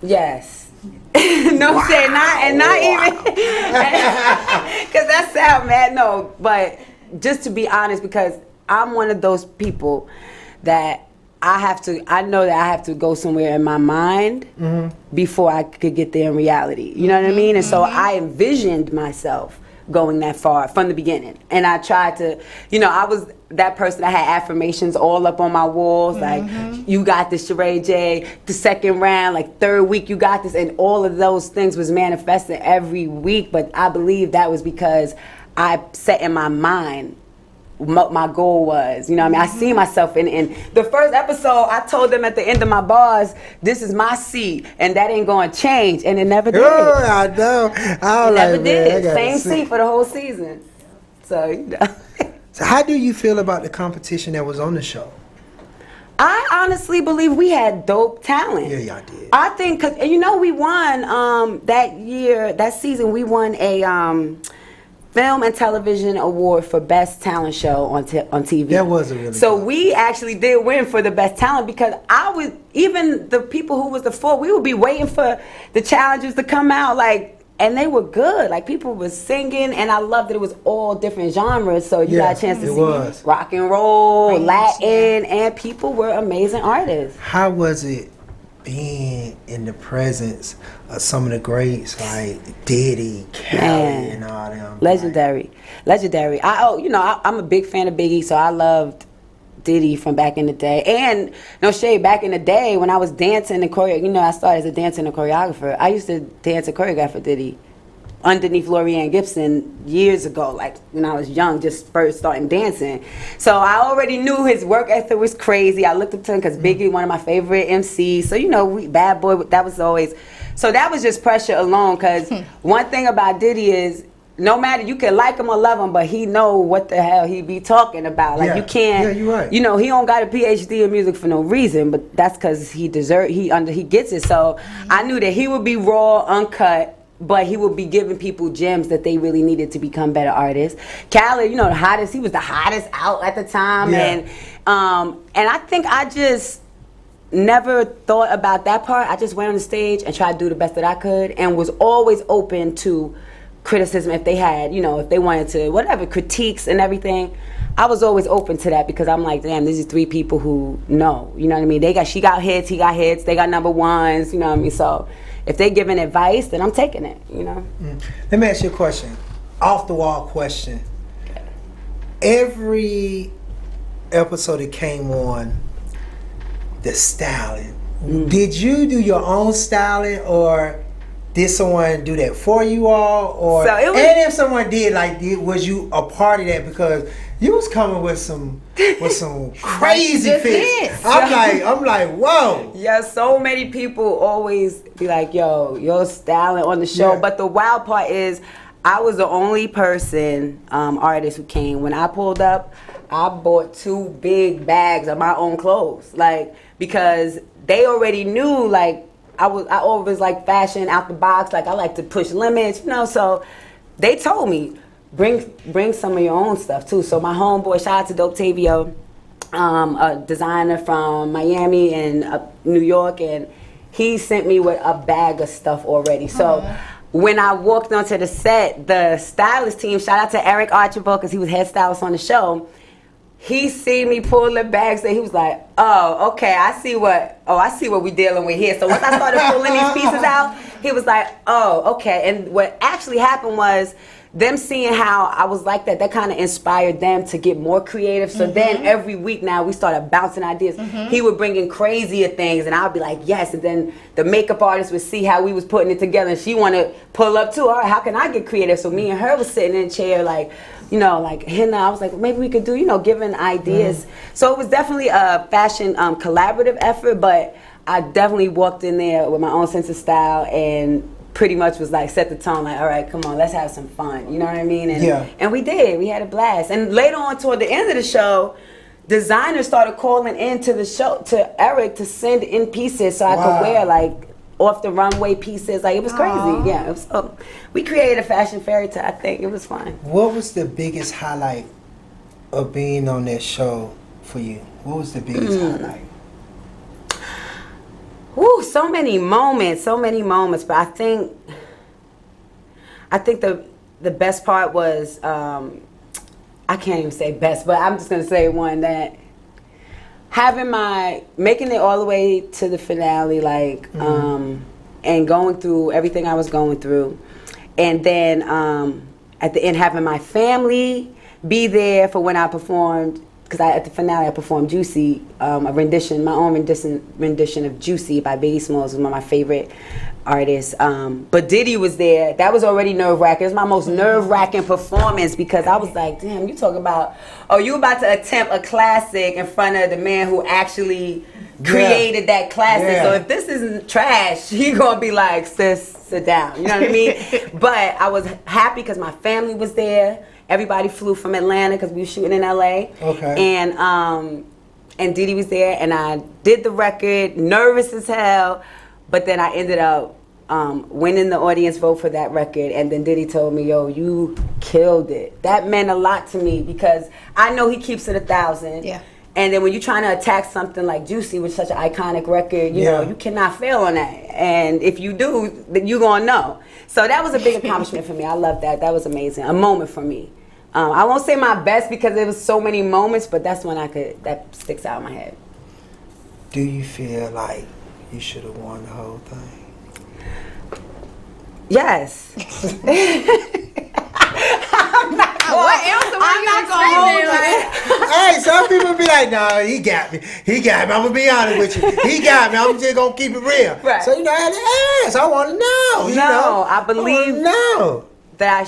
Yes. No, wow. Saying not even, because that sound mad. No, but just to be honest, because I'm one of those people that I know that I have to go somewhere in my mind before I could get there in reality. You know what I mean? And so I envisioned myself going that far from the beginning. And I tried to, you know, I was that person that had affirmations all up on my walls, like, you got this, Sheree J, the second round, like third week, you got this. And all of those things was manifesting every week. But I believe that was because I set in my mind what my goal was. You know what I mean? I see myself in the first episode, I told them at the end of my bars, this is my seat, and that ain't going to change. And it never did. Oh, I know. I It was never like, did. man, Same seat for the whole season. So, you know. So how do you feel about the competition that was on the show? I honestly believe we had dope talent. Yeah, y'all did. I think, cause you know, we won that year, that season. We won a Film and Television Award for Best Talent Show on TV. That was a really so good. We actually did win for the best talent, because I would, even the people who was the four, we would be waiting for the challengers to come out, like. And they were good. Like, people were singing, and I loved that it was all different genres. So you got a chance to see rock and roll, Latin, and people were amazing artists. How was it being in the presence of some of the greats like Diddy, Kelly, and all them? Legendary. I'm a big fan of Biggie, so I loved Diddy from back in the day. And no shade, back in the day when I was dancing and I started as a dancer and a choreographer. I used to dance and choreograph for Diddy underneath Lorianne Gibson years ago, like when I was young, just first starting dancing. So I already knew his work ethic was crazy. I looked up to him because Biggie, one of my favorite MCs. So, you know, Bad Boy, that was always, so that was just pressure alone, because one thing about Diddy is, no matter, you can like him or love him, but he know what the hell he be talking about. Like, you can't, yeah, you're right. You know, he don't got a PhD in music for no reason, but that's because he gets it. So I knew that he would be raw, uncut, but he would be giving people gems that they really needed to become better artists. Khaled, you know, he was the hottest out at the time. And I think I just never thought about that part. I just went on the stage and tried to do the best that I could, and was always open to criticism if they had, you know, if they wanted to, whatever, critiques and everything. I was always open to that, because I'm like, damn, these are three people who know, you know what I mean? She got hits, he got hits, they got number ones, you know what I mean? So if they giving advice, then I'm taking it, you know? Let me ask you a question, off the wall question. Every episode that came on, the styling, did you do your own styling, or did someone do that for you all? Or and if someone did, was you a part of that? Because you was coming with some crazy fits. I'm like, whoa. Yeah, so many people always be like, yo, you're styling on the show. Yeah. But the wild part is, I was the only person, artist, who came. When I pulled up, I bought 2 big bags of my own clothes. Like, because they already knew, like, I always like fashion out the box. Like, I like to push limits, you know. So they told me, bring some of your own stuff too. So my homeboy, shout out to Dope Tavio, a designer from Miami and New York, and he sent me with a bag of stuff already. So when I walked onto the set, the stylist team, shout out to Eric Archibald, because he was head stylist on the show. He seen me pull the bags, and he was like, oh, okay, I see what we dealing with here. So once I started pulling these pieces out, he was like, oh, okay. And what actually happened was, them seeing how I was like that kind of inspired them to get more creative. So then every week now, we started bouncing ideas. He would bring in crazier things, and I would be like, yes. And then the makeup artist would see how we was putting it together, and she wanted to pull up too. All right, how can I get creative? So me and her was sitting in a chair, like, you know, like henna. I was like, maybe we could do, you know, giving ideas. So it was definitely a fashion collaborative effort, but I definitely walked in there with my own sense of style, and pretty much was like, set the tone, like, all right, come on, let's have some fun, you know what I mean? And we did, we had a blast. And later on, toward the end of the show, designers started calling into the show, to Eric, to send in pieces so I could wear, like, off the runway pieces. Like, it was crazy. Yeah, it was, we created a fashion fairy tale. I think it was fun. What was the biggest highlight of being on that show for you? What was the biggest highlight? Woo, so many moments. But I think the best part was, I can't even say best, but I'm just gonna say one, that making it all the way to the finale, like, and going through everything I was going through, and then at the end having my family be there for when I performed, because at the finale I performed Juicy, my own rendition of Juicy by Biggie Smalls, was one of my favorite artists. But Diddy was there. That was already nerve-wracking. It was my most nerve-wracking performance, because I was like, damn, you talking about, you about to attempt a classic in front of the man who actually created that classic. Yeah. So if this isn't trash, he gonna be like, sis, sit down. You know what I mean? But I was happy because my family was there. Everybody flew from Atlanta because we were shooting in LA. Okay. And Diddy was there, and I did the record, nervous as hell, but then I ended up winning the audience vote for that record, and then Diddy told me, yo, you killed it. That meant a lot to me, because I know he keeps it 1,000. Yeah. And then when you're trying to attack something like Juicy, which is such an iconic record, you know, you cannot fail on that. And if you do, then you're going to know. So that was a big accomplishment for me. I love that. That was amazing. A moment for me. I won't say my best because there was so many moments, but that's when that sticks out in my head. Do you feel like you should have won the whole thing? Yes. What else am I going to Hey, some people be like, no, he got me. He got me. I'm going to be honest with you. He got me. I'm just going to keep it real. Right. So, I had to ask. I want to know. You know? I believe that I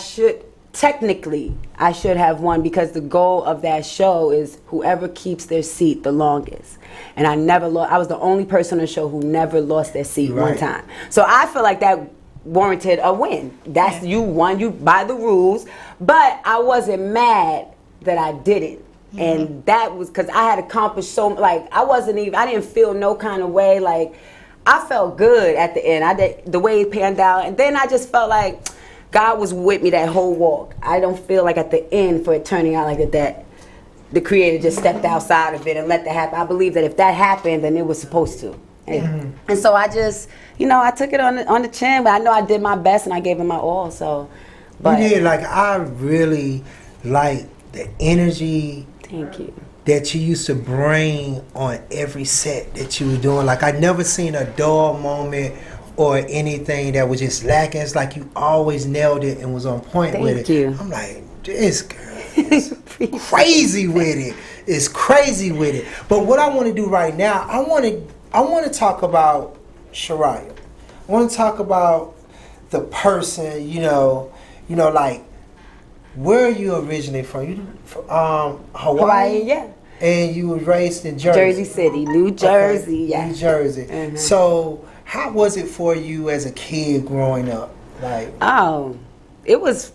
should have won, because the goal of that show is whoever keeps their seat the longest. And I never lost. I was the only person on the show who never lost their seat one time. So I feel like that warranted a win. That's you won, you by the rules. But I wasn't mad that I did it. Mm-hmm. And that was because I had accomplished so, like, I didn't feel no kind of way. Like, I felt good at the end. The way it panned out. And then I just felt like God was with me that whole walk. I don't feel like at the end for it turning out like that the creator just stepped outside of it and let that happen. I believe that if that happened, then it was supposed to. And so I just, I took it on the chin, but I know I did my best and I gave it my all. So, but you did. Like, I really like the energy. Thank you. That you used to bring on every set that you were doing. Like, I never seen a dull moment or anything that was just lacking. It's like you always nailed it and was on point with it. Thank you. I'm like, this girl is crazy with it. It's crazy with it. But what I want to do right now, I want to talk about Shariah. I want to talk about the person, like, where are you originally from? You from Hawaii? Yeah. And you were raised in Jersey. Jersey City, New Jersey, New Jersey. Mm-hmm. So how was it for you as a kid growing up? Like, it was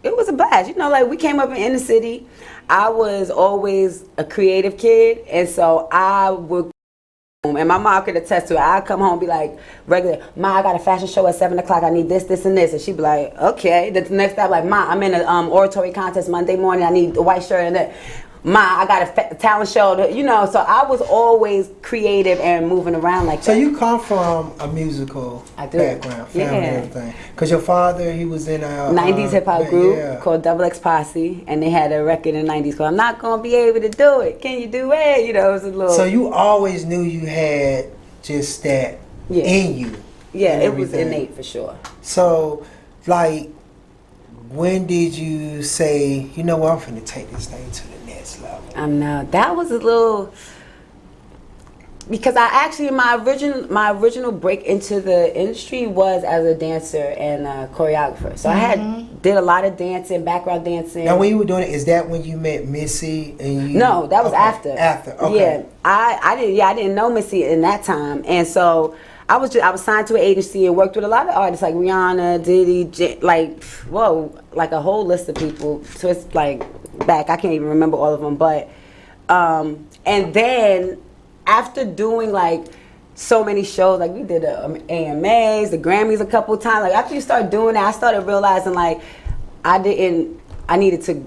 a blast. Like, we came up in inner city. I was always a creative kid, and so I would, and my mom could attest to it. I'd come home and be like, regular, Ma, I got a fashion show at 7 o'clock. I need this, this, and this. And she'd be like, okay. The next day, I'm like, Ma, I'm in an oratory contest Monday morning. I need a white shirt and that. Ma, I got a talent show. So I was always creative and moving around like that. So you come from a musical background, family and everything. Because your father, he was in a 90s hip-hop group called Double X Posse, and they had a record in the 90s called I'm Not Gonna Be Able to Do It. Can you do it? It was a little... So you always knew you had just that in you. Yeah, it was innate for sure. So, like, when did you say, you know what, I'm finna take this thing to the next level? That was a little, because I actually, my original break into the industry was as a dancer and a choreographer. So I did a lot of dancing, background dancing. Now, when you were doing it, is that when you met Missy? And No, that was after. After, okay. Yeah, I didn't know Missy in that time, and so I was signed to an agency and worked with a lot of artists like Rihanna, Diddy, like a whole list of people. So it's like back, I can't even remember all of them, but and then after doing like so many shows, like we did the AMAs, the Grammys a couple of times, like after you start doing that, I started realizing like I needed to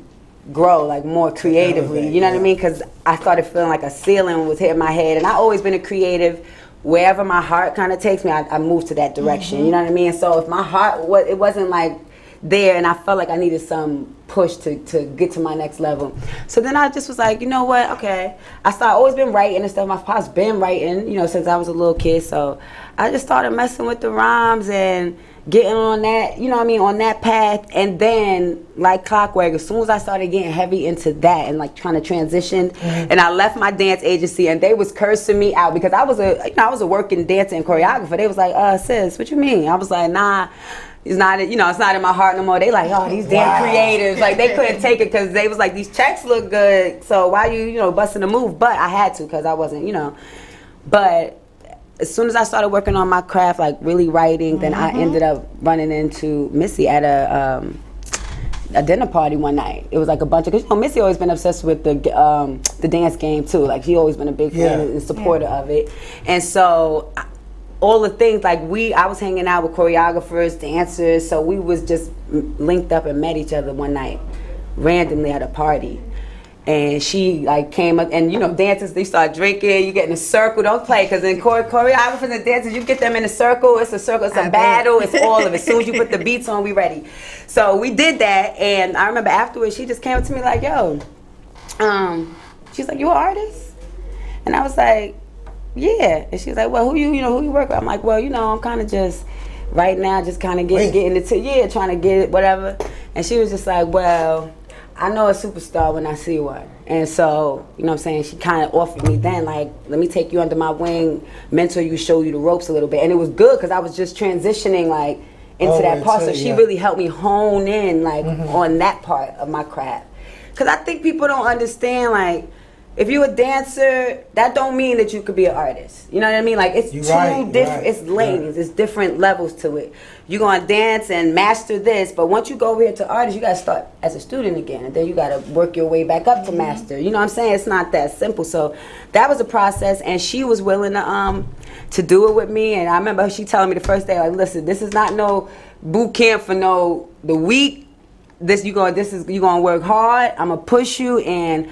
grow like more creatively, you know what I mean? Because I started feeling like a ceiling was hitting my head, and I've always been a creative. Wherever my heart kind of takes me, I move to that direction. You know what I mean? So if my heart it wasn't like there, and I felt like I needed some push to get to my next level. So then I just was like, you know what? Okay. Always been writing and stuff. My pop's been writing, since I was a little kid. So I just started messing with the rhymes and getting on that, you know what I mean, on that path. And then, like clockwork, as soon as I started getting heavy into that and like trying to transition, and I left my dance agency, and they was cursing me out because I was a working dancer and choreographer. They was like, sis, what you mean? I was like, nah. It's not, it's not in my heart no more. They like, oh, these damn creatives. Like, they couldn't take it because they was like, these checks look good. So why you busting a move? But I had to because I wasn't, But as soon as I started working on my craft, like really writing, then I ended up running into Missy at a dinner party one night. It was like a bunch of, because Missy always been obsessed with the dance game too. Like, she always been a big fan and supporter of it. And so all the things, like I was hanging out with choreographers, dancers, so we was just linked up and met each other one night randomly at a party. And she like came up, and dancers, they start drinking, you get in a circle, don't play, because in choreographers and dancers, you get them in a circle, it's a battle, it's all of it. As soon as you put the beats on, we ready. So we did that, and I remember afterwards, she just came up to me like, yo, she's like, you an artist? And I was like, yeah. And she was like, well, who you work with? I'm like, well, I'm kind of just, right now, just kind of getting into, trying to get it, whatever. And she was just like, well, I know a superstar when I see one. And so, what I'm saying, she kind of offered me then, like, let me take you under my wing, mentor you, show you the ropes a little bit. And it was good because I was just transitioning, like, into that part. So she really helped me hone in, like, on that part of my craft. Because I think people don't understand, like, if you're a dancer, that don't mean that you could be an artist. You know what I mean? Like, it's different, it's lanes, it's different levels to it. You're gonna dance and master this, but once you go over here to artist, you gotta start as a student again, and then you gotta work your way back up to master. You know what I'm saying? It's not that simple. So that was a process, and she was willing to do it with me. And I remember she telling me the first day, like, listen, this is not no boot camp for the week. You gonna work hard. I'm gonna push you, and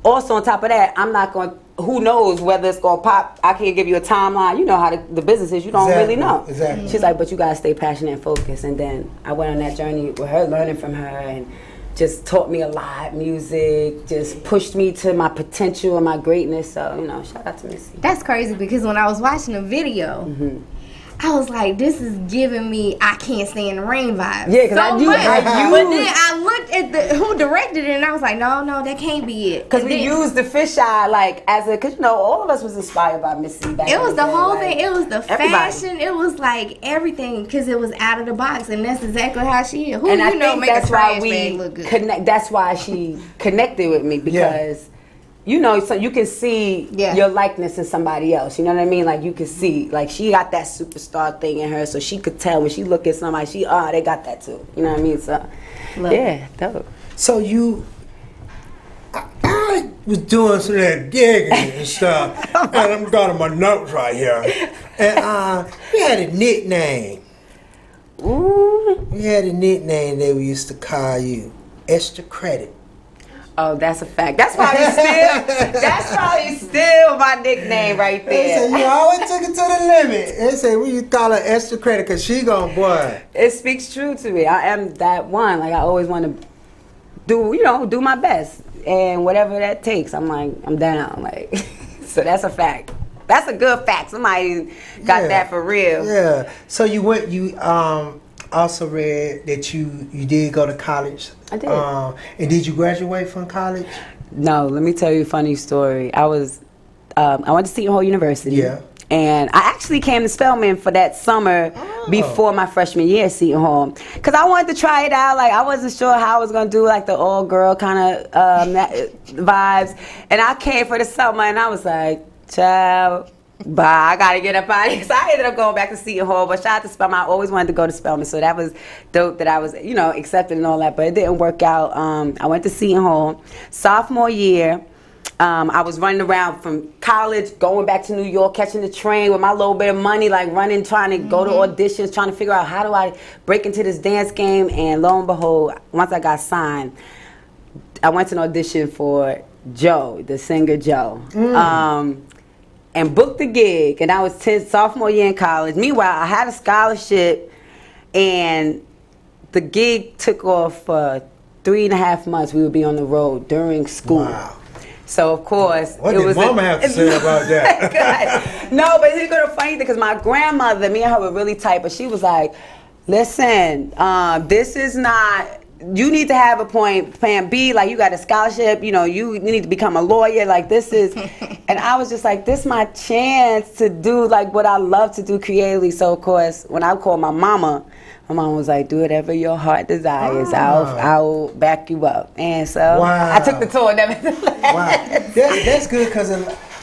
also on top of that, I'm not going to, who knows whether it's going to pop. I can't give you a timeline. You know how the business is. You don't really know. Exactly. She's like, but you got to stay passionate and focused. And then I went on that journey with her, learning from her, and just taught me a lot. Music, just pushed me to my potential and my greatness. So, shout out to Missy. That's crazy, because when I was watching the video, I was like, this is giving me I Can't Stay in the Rain vibes. Yeah, because I do. But then I looked at who directed it, and I was like, no, that can't be it. Because we used the fisheye, like, because, all of us was inspired by Missy back It was the whole thing. It was the everybody. Fashion. It was like everything, because it was out of the box, and that's exactly how she is. And I think that's why that's why she connected with me, because so you can see your likeness in somebody else. You know what I mean? Like, you can see, like, she got that superstar thing in her, so she could tell when she look at somebody, they got that too. You know what I mean? So, dope. So I was doing some of that gigging and stuff, and I'm got my notes right here. And we had a nickname. Ooh. We had a nickname that we used to call you, Extra Credit. Oh, that's a fact. That's probably still my nickname right there. They say you always took it to the limit. They say we call her Extra Credit because she gonna, boy. It speaks true to me. I am that one. Like, I always want to do my best, and whatever that takes, I'm down. Like, so that's a fact. That's a good fact. Somebody got that for real. Yeah. So you also read that you did go to college. I did. And did you graduate from college? No, let me tell you a funny story. I went to Seton Hall University. Yeah. And I actually came to Spelman for that summer before my freshman year at Seton Hall. Because I wanted to try it out. Like, I wasn't sure how I was going to do, like, the all-girl kind of vibes. And I came for the summer, and I was like, child, bye, I got to get up out of here. So I ended up going back to Seton Hall. But shout out to Spelman. I always wanted to go to Spelman. So that was dope that I was, accepted and all that. But it didn't work out. I went to Seton Hall. Sophomore year, I was running around from college, going back to New York, catching the train with my little bit of money, like running, trying to go to auditions, trying to figure out how do I break into this dance game. And lo and behold, once I got signed, I went to an audition for Joe, the singer Joe, and booked the gig. And I was sophomore year in college. Meanwhile, I had a scholarship, and the gig took off for 3.5 months. We would be on the road during school. Wow. So of course, What did Mama have to say about that? No, but here's the funny thing, because my grandmother, me and her were really tight, but she was like, listen, this is not, you need to have a plan B, like you got a scholarship, you need to become a lawyer, like this is, and I was just like, this is my chance to do like what I love to do creatively. So of course, when I called my mama was like, do whatever your heart desires, I'll back you up. And so I took the tour and everything. Wow, that's good, because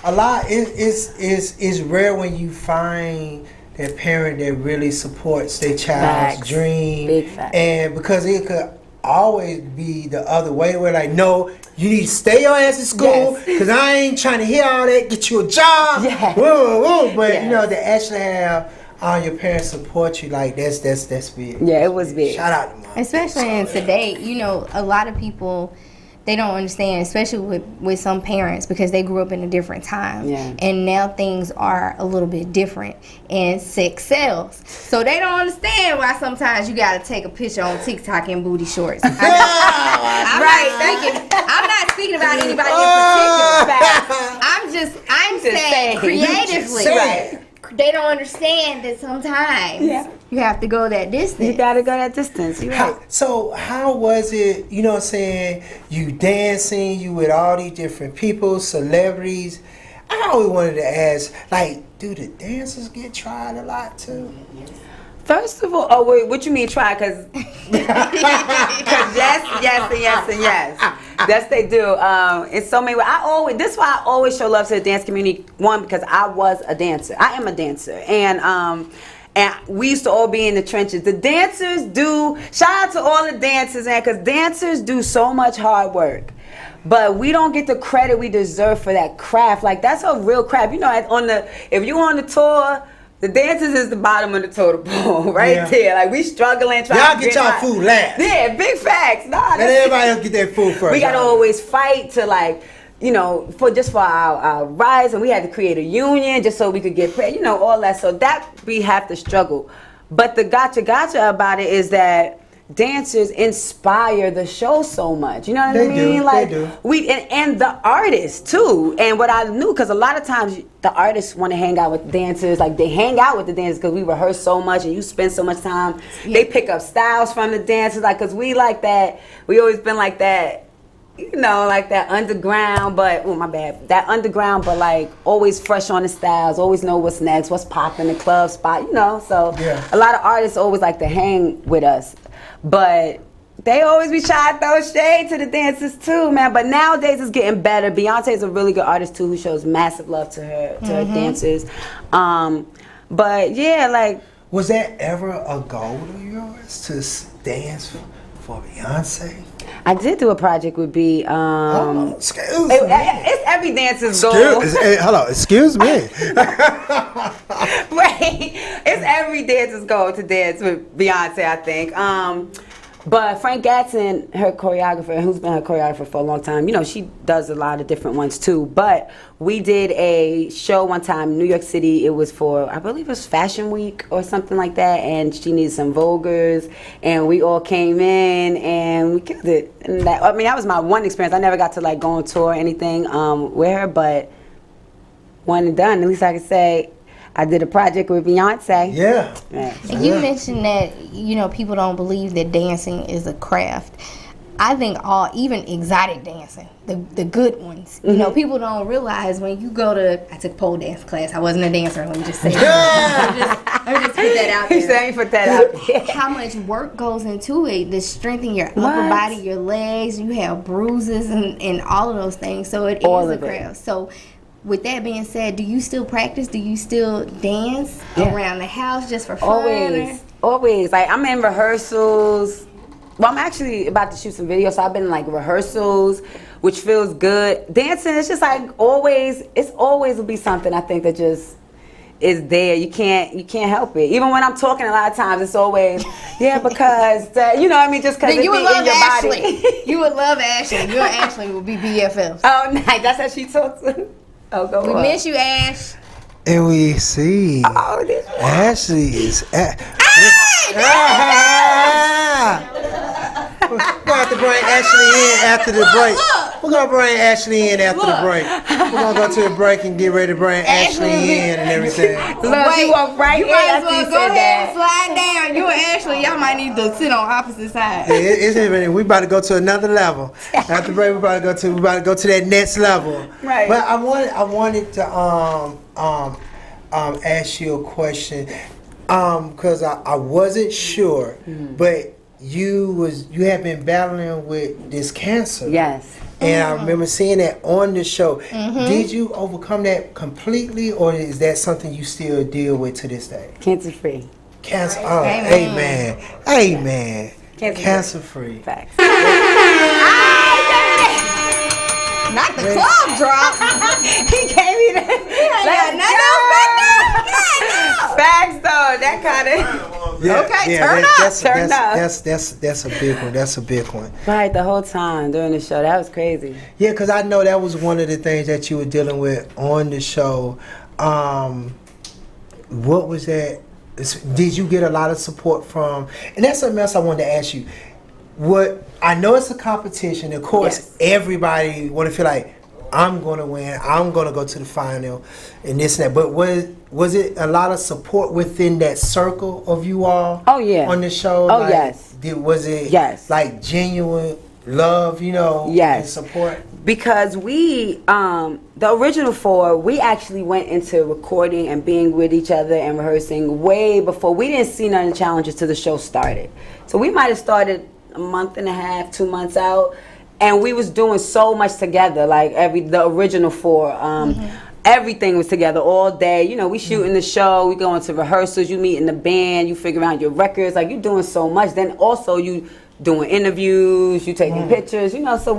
a lot is rare when you find that parent that really supports their child's dream. Big facts. And because it could always be the other way, where like, no, you need to stay your ass in school, because I ain't trying to hear all that, get you a job. But to actually have all your parents support you, like that's big. Yeah, it was big. Shout out to Mom. Especially in today, a lot of people, they don't understand, especially with some parents, because they grew up in a different time. Yeah. And now things are a little bit different, and sex sells. So they don't understand why sometimes you got to take a picture on TikTok in booty shorts. I'm not speaking about anybody in particular. I'm saying creatively. They don't understand that sometimes you have to go that distance. You gotta go that distance. So how was it, you dancing, you with all these different people, celebrities? I always wanted to ask, like, do the dancers get tried a lot too? First of all, wait, what you mean try? Because yes. Yes, they do. In so many ways. This is why I always show love to the dance community. One, because I was a dancer. I am a dancer. And we used to all be in the trenches. The dancers do, shout out to all the dancers, man, because dancers do so much hard work. But we don't get the credit we deserve for that craft. Like, that's a real craft. If you're on the tour, the dancers is the bottom of the totem pole, right there. Like, we struggling, trying y'all to get y'all food last. Yeah, big facts. Let everybody else get their food first. We got to always fight to, like, for our rights, and we had to create a union just so we could get paid, all that. So that we have to struggle. But the gotcha about it is that dancers inspire the show so much. You know what I mean? Like, they do. And the artists too. And what I knew, because a lot of times the artists want to hang out with dancers. Like, they hang out with the dancers because we rehearse so much and you spend so much time. They pick up styles from the dancers, like, because we like that. We always been like that. Like that underground, but that underground, but like always fresh on the styles, always know what's next, what's popping, the club spot, So a lot of artists always like to hang with us, but they always be trying to throw shade to the dancers too, man. But nowadays it's getting better. Beyonce's a really good artist too, who shows massive love to her dancers. But yeah, like, was that ever a goal of yours to dance for Beyonce? I did do a project with B. Excuse me. It's every dancer's goal. Hello, excuse me. Right. It's every dancer's goal to dance with Beyonce, I think. But Frank Gatson, her choreographer, who's been her choreographer for a long time, she does a lot of different ones too. But we did a show one time in New York City. It was for, I believe it was Fashion Week or something like that. And she needed some Voguers. And we all came in and we killed it. And that was my one experience. I never got to like go on tour or anything with her, but one and done. At least I could say I did a project with Beyonce. Yeah. And you mentioned that, people don't believe that dancing is a craft. I think even exotic dancing, the good ones, people don't realize when you go to, I took pole dance class. I wasn't a dancer, let me just say that. Let me just put that out there. Let me put that out there. How much work goes into it, the strength in your upper body, your legs, you have bruises and all of those things. So it is a craft. So with that being said, do you still practice? Do you still dance around the house just for fun? Always. Like, I'm in rehearsals. Well, I'm actually about to shoot some videos, so I've been in like rehearsals, which feels good. Dancing, it's just like always will be something I think that just is there. You can't help it. Even when I'm talking a lot of times, it's always, because, just because it's in your body. You would love Ashley. You and Ashley will be BFFs. Oh, nice. That's how she talks. Oh, go We miss you, Ash. And we see Ashley is we'll have to bring Ashley in after the break. We're gonna bring Ashley in after the break. We're gonna go to the break and get ready to bring Ashley in and everything. Look, you walk right you in might as after well you go said ahead and that. slide down. You and Ashley, y'all might need to sit on opposite sides. Yeah, it's even. We about to go to another level. After the break, we about to go to that next level. Right. But I wanted to ask you a question, because I wasn't sure, but you have been battling with this cancer. Yes. And I remember seeing that on the show. Did you overcome that completely, or is that something you still deal with to this day? Cancer free. Cancer. Oh, amen. Amen. Cancer free. Facts. Not the club drop. He gave me that. Facts though. That kind of. Okay, turn up. That's a big one. That's a big one. Right, the whole time during the show. That was crazy. Yeah, because I know that was one of the things that you were dealing with on the show. What was that? Did you get a lot of support from? And that's something else I wanted to ask you. What I know it's a competition. Of course, everybody want to feel like I'm going to win. I'm going to go to the final, and this and that. But was it a lot of support within that circle of you all? Oh yeah. On the show. Oh like, yes. Was it like genuine love? And support. Because we, the original four, we actually went into recording and being with each other and rehearsing way before. We didn't see none of the challenges till the show started. So we might have started a month and a half, 2 months out, and we was doing so much together. Like the original four, everything was together all day. We shooting the show, we going to rehearsals, you meeting the band, you figure out your records. Like, you're doing so much. Then also you doing interviews, you taking pictures. So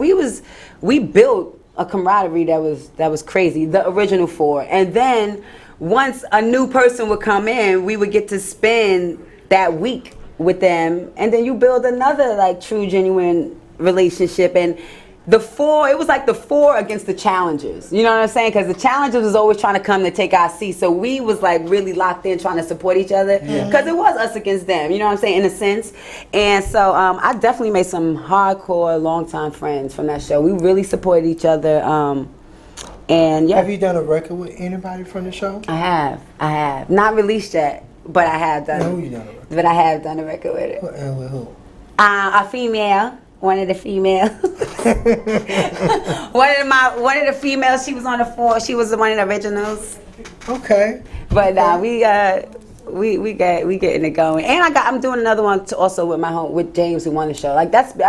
we built a camaraderie that was crazy. The original four, and then once a new person would come in, we would get to spend that week with them, and then you build another like true genuine relationship. And the four, it was like the four against the challengers, you know what I'm saying? Because the challengers was always trying to come to take our seat, so we was like really locked in trying to support each other, because it was us against them, you know what I'm saying, in a sense. And so I definitely made some hardcore longtime friends from that show. We really supported each other. And yeah. Have you done a record with anybody from the show? I have not released yet, but I have done. Who you done a record? But I have done a record with it. With who? A female. One of the females. one of the females. She was on the four. She was one of the originals. Okay. But we getting it going. And I'm doing another one also with James, who won the show. Like that's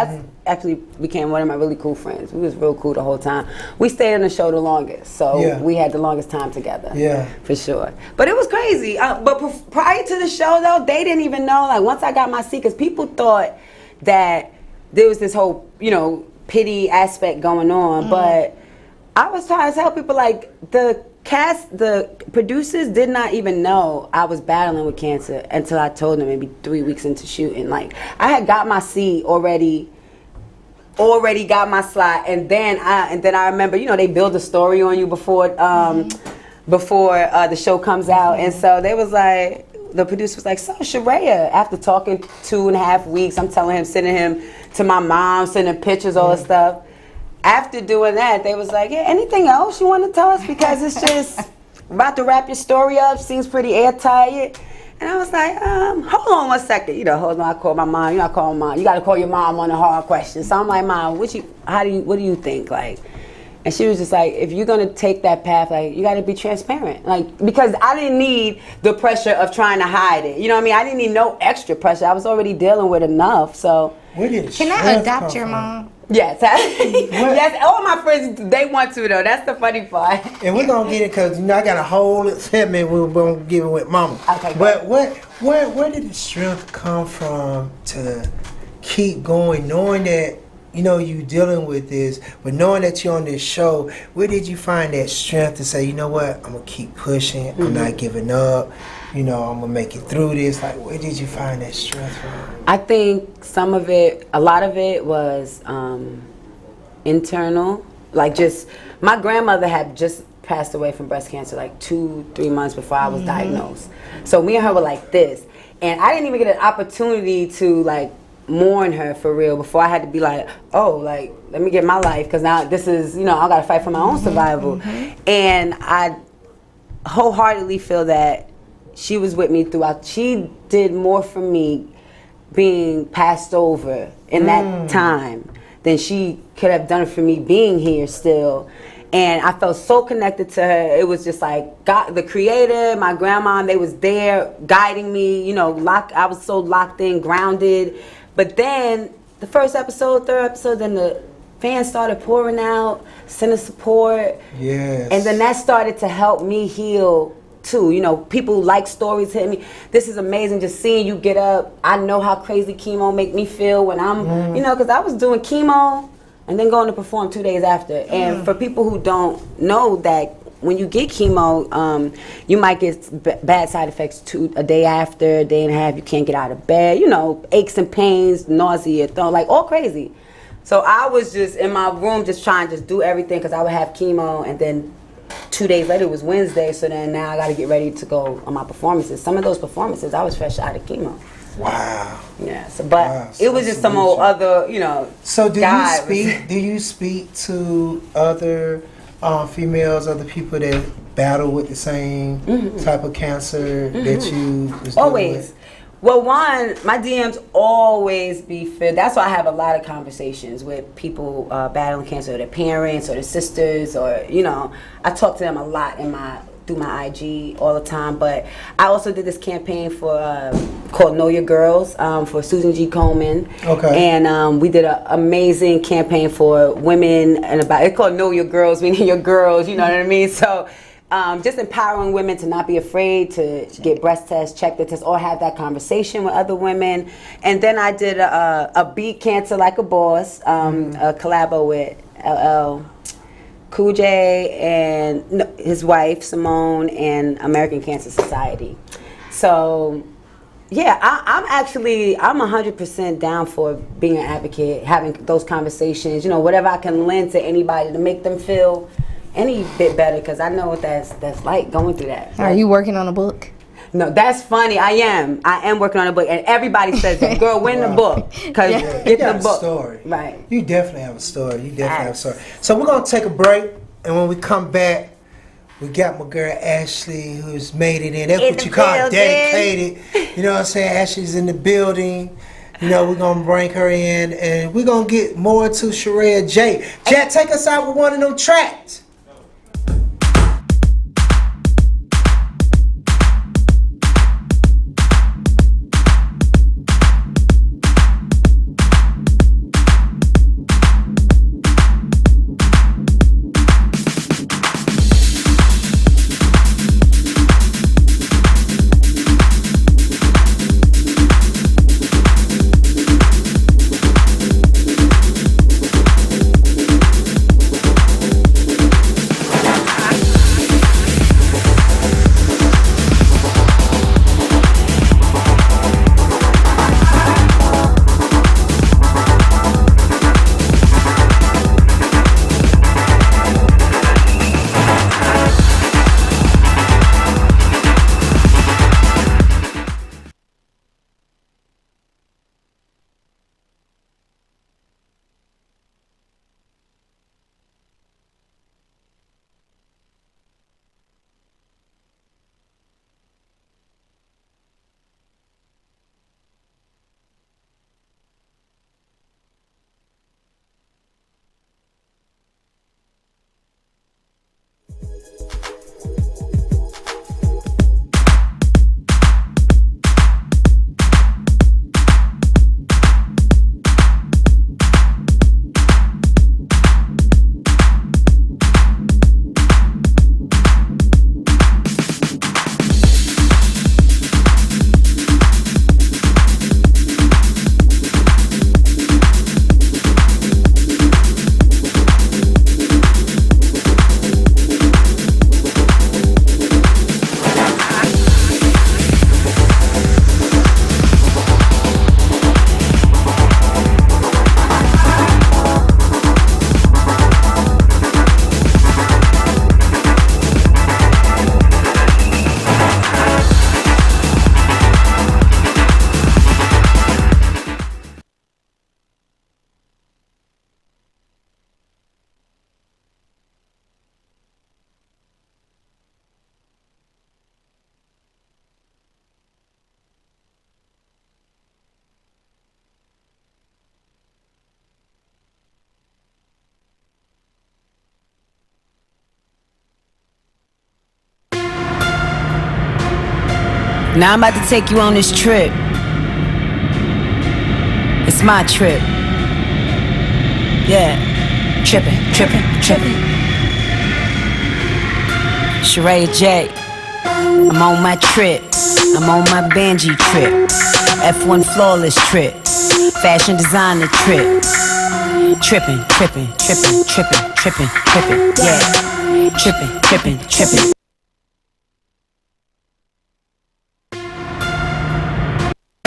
actually became one of my really cool friends. We was real cool the whole time. We stayed on the show the longest, so we had the longest time together. Yeah, for sure. But it was crazy. But prior to the show though, they didn't even know. Like once I got my seat, because people thought that there was this whole, pity aspect going on. But I was trying to tell people, like, the producers did not even know I was battling with cancer until I told them maybe 3 weeks into shooting. Like, I had got my seat already got my slot, and then I remember, they build a story on you before the show comes out. And so they was like, the producer was like, so Sharaya, after talking 2.5 weeks, I'm telling him, sending him to my mom, sending pictures, all this stuff. After doing that, they was like, yeah, anything else you want to tell us? Because it's just about to wrap your story up, seems pretty airtight. And I was like, hold on 1 second. Hold on, I call my mom. I call mom. You got to call your mom on the hard questions. So I'm like, Mom, what do you think? Like, and she was just like, if you're going to take that path, like, you got to be transparent. Like, because I didn't need the pressure of trying to hide it. You know what I mean? I didn't need no extra pressure. I was already dealing with enough, so. Can I adopt your mom? Yes. Yes, all my friends, they want to, though. That's the funny part. And we're going to get it because, I got a whole segment we're going to give it with Mama. Okay. But where did the strength come from to keep going, knowing that, you dealing with this, but knowing that you're on this show, where did you find that strength to say, you know what, I'm going to keep pushing, I'm not giving up, I'm going to make it through this? Like, where did you find that strength from? I think a lot of it was internal. Like, just, my grandmother had just passed away from breast cancer like 2-3 months before I was diagnosed. So me and her were like this. And I didn't even get an opportunity to, like, mourn her for real before I had to be like, oh, like, let me get my life, because now this is, you know, I got to fight for my own survival. And I wholeheartedly feel that she was with me throughout. She did more for me being passed over in that time than she could have done for me being here still. And I felt so connected to her. It was just like God, the creator, my grandma, they was there guiding me, you know, I was so locked in, grounded. But then the first episode, third episode, then the fans started pouring out, sending support. Yes. And then that started to help me heal too. You know, people like stories hit me. This is amazing just seeing you get up. I know how crazy chemo make me feel when I'm, you know, because I was doing chemo and then going to perform 2 days after. And for people who don't know that when you get chemo, you might get bad side effects a day after, a day and a half. You can't get out of bed, you know, aches and pains, nausea, like all crazy. So I was just in my room just trying to just do everything because I would have chemo, and then 2 days later it was Wednesday, so then now I got to get ready to go on my performances. Some of those performances, I was fresh out of chemo. Wow. Yeah, so, but it was just some old other, you know. So do you speak to other females, other people that battle with the same type of cancer that you was always with? Well, one, my DMs always be filled. That's why I have a lot of conversations with people battling cancer, or their parents or their sisters, or, you know, I talk to them a lot through my IG all the time. But I also did this campaign for called Know Your Girls for Susan G. Komen. Okay. And we did an amazing campaign for women, and it's called Know Your Girls, meaning your girls, you know what I mean? So just empowering women to not be afraid to get breast tests, check the tests, or have that conversation with other women. And then I did a Beat Cancer Like a Boss, a collabo with LL Cool J and his wife Simone and American Cancer Society. So yeah, I'm 100% down for being an advocate, having those conversations, you know, whatever I can lend to anybody to make them feel any bit better, because I know what that's like going through that. Are you working on a book? No, that's funny. I am working on a book, and everybody says that. Girl, win the book, because you got the book. A story. Right. You definitely have a story. So we're gonna take a break, and when we come back, we got my girl Ashley, who's made it in. That's what you call dedicated. You know what I'm saying? Ashley's in the building. You know, we're going to bring her in, and we're going to get more to Sherelle J. Jack, take us out with one of them tracks. Now I'm about to take you on this trip. It's my trip. Yeah. Trippin', trippin', trippin'. Sheree J. I'm on my trip. I'm on my Benji trip. F1 flawless trip. Fashion designer trip. Trippin', trippin', trippin', trippin', trippin', trippin'. Yeah. Trippin', trippin', trippin'.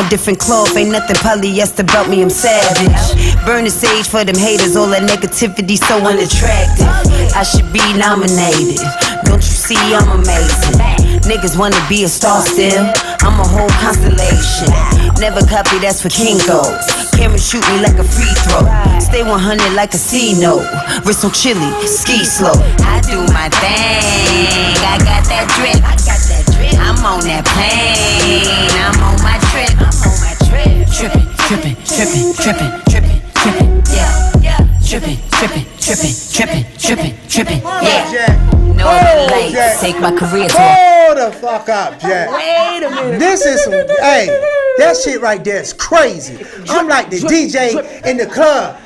Different cloth, ain't nothing polyester about me, I'm savage. Burn the sage for them haters, all that negativity so unattractive. I should be nominated, don't you see I'm amazing. Niggas wanna be a star still, I'm a whole constellation. Never copy, that's for Kinko's. Camera shoot me like a free throw. Stay 100 like a C-note. Wrist on chili, ski slow. I do my thing, I got that drip. I'm on that plane, I'm on my trip. Trippin', trippin', trippin', trippin', trippin', trippin', yeah. Trippin', trippin', trippin', trippin', trippin', trippin', yeah. Northern Lights, take my career to Hold the fuck up, Jack. Wait a minute. This is some, hey, that shit right there is crazy. I'm like the DJ in the club.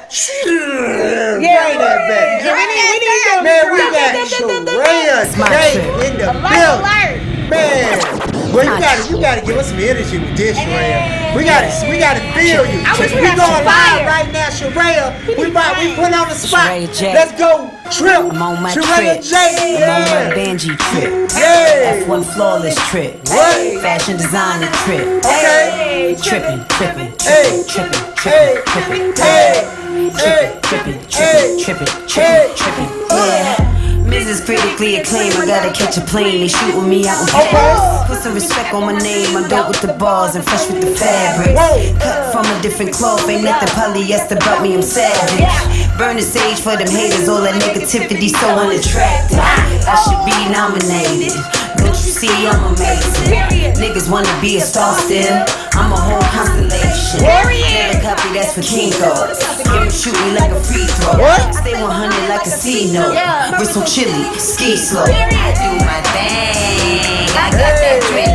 Bring that back. Man, we got Sheree J in the building. Man, well you gotta give us some energy with this, Sheree. We gotta feel you. We going live right now, Sheree. We put on the spot. Let's go trip. I'm on my Sheree trip. J. I'm on my Benji trip. Yeah. F1 flawless trip. What? Fashion designer trip. Okay. Trippin', trippin', Hey. trippin', Hey. trippin', trippin', Hey. trippin', trippin', trippin', trippin', trippin', yeah. Mrs. Critically acclaimed, I gotta catch a plane. They shooting me out in Paris. Put some respect on my name. I'm dope with the bars and fresh with the fabric. Cut from a different cloth, ain't nothing polyester about me, I'm savage. Burn the sage for them haters, all that negativity so unattractive. I should be nominated. Don't you see I'm amazing? Niggas wanna be a star still. I'm a whole constellation. Never copy, that's for Kinko's. Camera shoot me like a free throw. Stay 100 like a C-note. Wrist on chili, ski slow. I do my thing. I got that drip.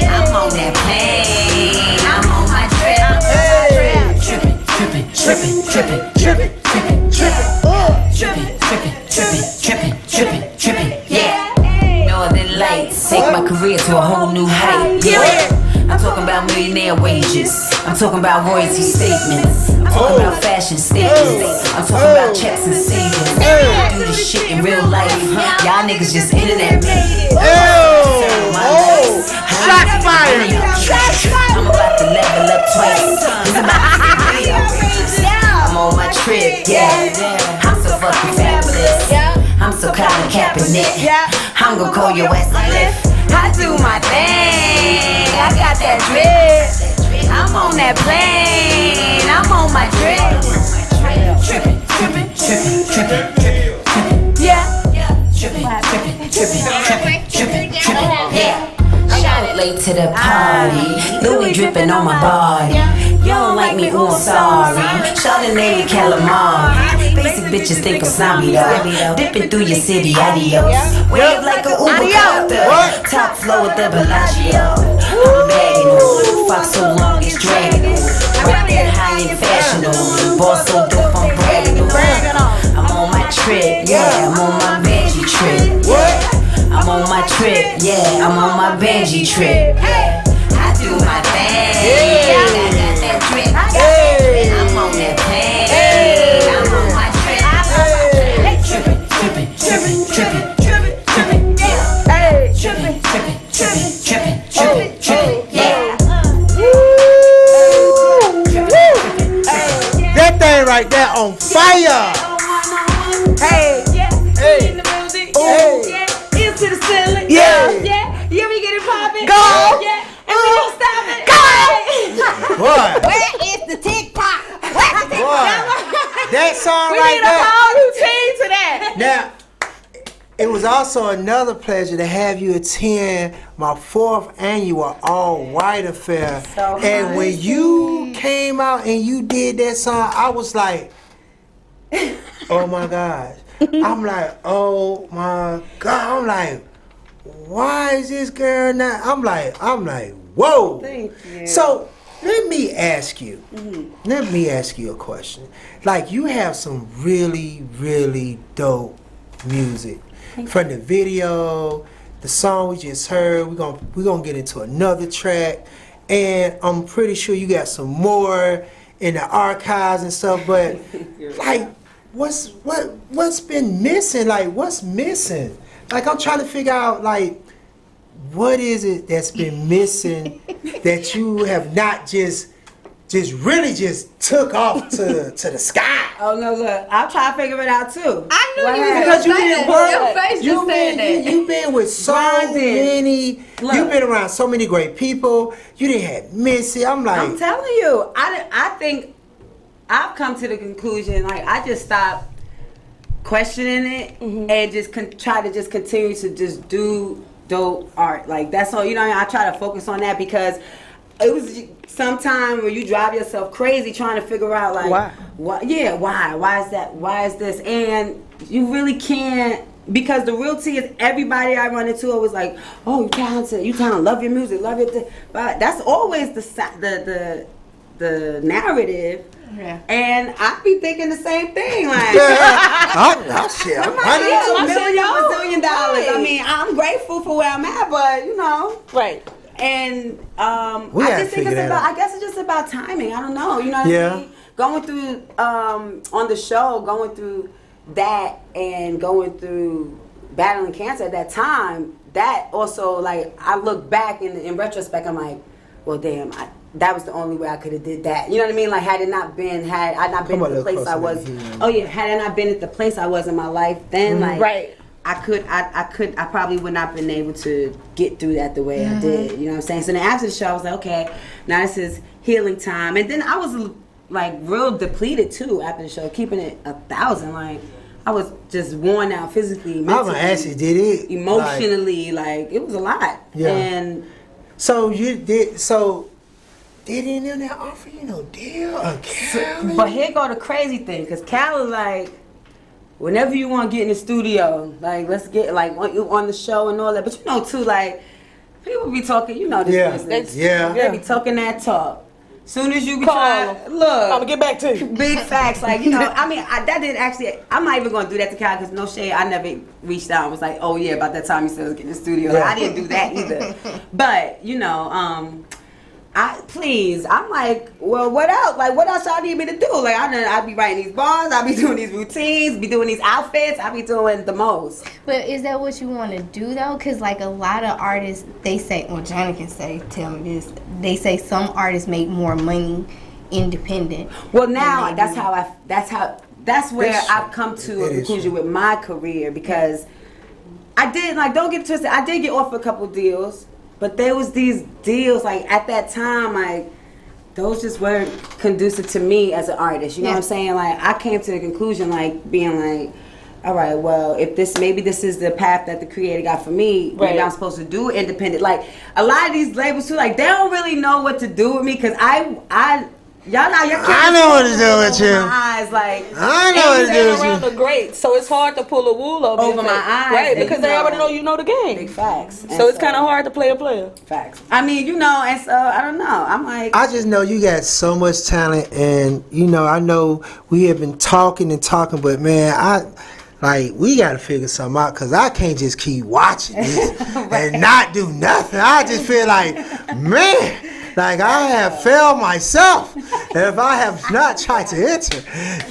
I'm on that plane. I'm on my trip. Trippin', trippin', trippin', trippin', trippin', trippin', trippin', trippin', trippin', trippin', trippin', trippin', yeah. Northern Lights, take my career to a whole new height. Yeah. I'm talking about millionaire wages. I'm talking about royalty statements. I'm talking about fashion statements. I'm talking about checks and savings. I do this shit in real life. Y'all niggas just internet made it. Shots fired. I'm about to level up twice. It's about to get really outrageous. I'm on my trip, yeah. I'm so fucking fabulous. I'm so Colin Kaepernick. I'm gonna call your ass a lift. I do my thing. I got that drip. I'm on that plane. I'm on my trip. Trippin', trippin', trippin', trippin', trippin', trippin', yeah. Trippin', trippin', trippin', trippin', trippin', trippin', yeah. I got late to the party. Louis drippin' on my body. You don't like me, ooh, I'm sorry. Chardonnay and calamari. Basic bitches think I'm snobby though. Dipping through your city, adios. Wave like a Uber copter. Top floor with the Bellagio. I'm bagging on. Fuck so long, it's dragging on. Rock that high and fashionable. Boss so dope, I'm bragging on. I'm on my trip, yeah. I'm on my Benji trip. I'm on my trip, yeah. I'm on my Benji trip. I do my thing. I got that drip. I'm on that plane. I'm on my trip. Trippin', trippin', trippin', trippin', trippin', trippin', yeah. Trippin', trippin', trippin', trippin', trippin', trippin', yeah. That thing right there on fire. Hey, Hey. in the building. Hey. Ears to the ceiling. Yeah. You ever get it poppin'? Go. Yeah. And we don't stop it. Go. What? Where is the TikTok? That song We right need there. a whole routine to that. Now, it was also another pleasure to have you attend my 4th annual All White Affair. And when you came out and you did that song, I was like, oh my gosh. I'm like, oh my God. I'm like, why is this girl not? I'm like, whoa. Thank you. So let me ask you. Let me ask you a question. Like, you have some really, really dope music. From the video, the song we just heard, we're gonna get into another track, and I'm pretty sure you got some more in the archives and stuff. But like, what's been missing? Like, what's missing? Like, I'm trying to figure out, like, what is it that's been missing that you have not just really just took off to the sky? Oh no, look, I'm trying to figure it out too. I knew you happened? was Because you gonna say didn't that. work. Your face just said that. You've been with so many. Look. You've been around so many great people. You didn't have Missy. I'm like, I'm telling you, I think I've come to the conclusion, like, I just stopped questioning it and just try to just continue to just do dope art. Like, that's all, you know what I mean? I try to focus on that because it was sometime where you drive yourself crazy trying to figure out, like, why is that, why is this, and you really can't, because the real tea is everybody I run into always like, oh, you talented, love your music, love it, but that's always the narrative. Yeah. And I be thinking the same thing, like, I'll share. $1 million. I mean, I'm grateful for where I'm at, but you know, Right. And I just think it's about. I guess it's just about timing. I don't know. You know what I mean? Going through on the show, going through that, and going through battling cancer at that time. That also, like, I look back in retrospect, I'm like, well, damn, that was the only way I could have did that. You know what I mean? Like, had I not been at the place I was. Had I not been at the place I was in my life, then like, I probably would not have been able to get through that the way I did. You know what I'm saying? So then after the show, I was like, okay, now this is healing time. And then I was like real depleted too after the show, keeping it 1,000. Like, I was just worn out physically, mentally. I'm gonna ask you, did it emotionally? Like, it was a lot. Yeah. And so you did. So did any of that offer you no deal? But here go the crazy thing, because Cal is like, whenever you want to get in the studio, like, let's get, like, on the show and all that. But you know, too, like, people be talking, you know, this business. They be talking that talk. Soon as you be trying, look, I'm gonna get back to you. Big facts, like, you know, I mean, that didn't actually, I'm not even gonna do that to Cal, because no shade, I never reached out and was like, oh yeah, about that time you said I was getting in the studio. Like, I didn't do that either. But, you know, I'm like, well, what else? Like, what else y'all need me to do? Like, I be writing these bars, I be doing these routines, be doing these outfits, I be doing the most. But is that what you want to do though? Because like a lot of artists, they say, well, Johnny can tell me this. They say some artists make more money independent. Well, now that's where I've come to a conclusion with my career, because I did, like, don't get twisted, I did get offered a couple deals. But there was these deals, like, at that time, like, those just weren't conducive to me as an artist. You know what I'm saying? Like, I came to the conclusion, like, being like, all right, well, if maybe this is the path that the creator got for me, maybe I'm supposed to do independent. Like, a lot of these labels, too, like, they don't really know what to do with me, because y'all know, I know what to do with you. My eyes, like, I know what to do with around the greats, so it's hard to pull a wool over my eyes, right? Because they already know you know the game. Big facts. So it's kind of hard to play a player. Facts. I mean, you know, and so I don't know. I'm like, I just know you got so much talent, and you know, I know we have been talking, but man, we got to figure something out, because I can't just keep watching this and not do nothing. I just feel like, man, like I have failed myself if I have not tried to enter.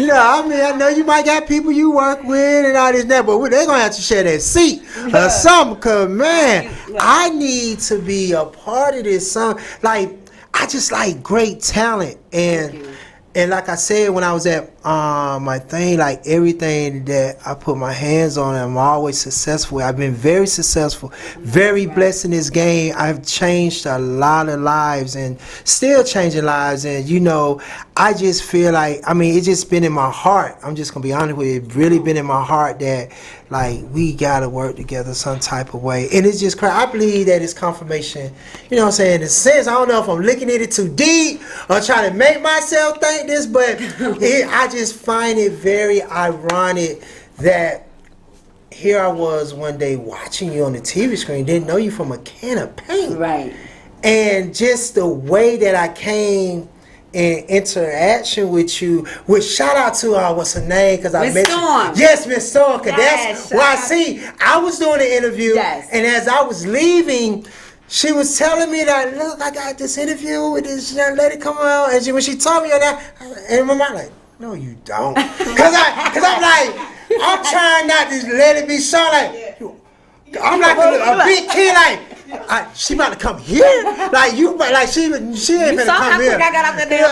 You know, I mean, I know you might got people you work with and all this and that, but they're going to have to share that seat or something, because, man, I need to be a part of this song. Like, I just like great talent. And like I said, when I was at my thing, like everything that I put my hands on, I'm always successful. I've been very successful, very blessed in this game. I've changed a lot of lives and still changing lives. And, you know, I just feel like, I mean, it's just been in my heart. I'm just going to be honest with you. It's really been in my heart that, like, we got to work together some type of way. And it's just crazy. I believe that it's confirmation. You know what I'm saying? In a sense, I don't know if I'm looking at it too deep or trying to make myself think this, but I just find it very ironic that here I was one day watching you on the TV screen, didn't know you from a can of paint. Right. And just the way that I came in interaction with you, which shout out to what's her name? Because I met Storm. you. Yes, Miss Storm. Because Yes, that's why I see. I was doing the interview, and as I was leaving, she was telling me that, look, I got this interview with this young lady come out, and when she told me that, and my mind like, no, you don't, because I'm like, I'm trying not to let it be so like, I'm like a big kid, like, she about to come here, like you, like she ain't gonna come here. I got off that damn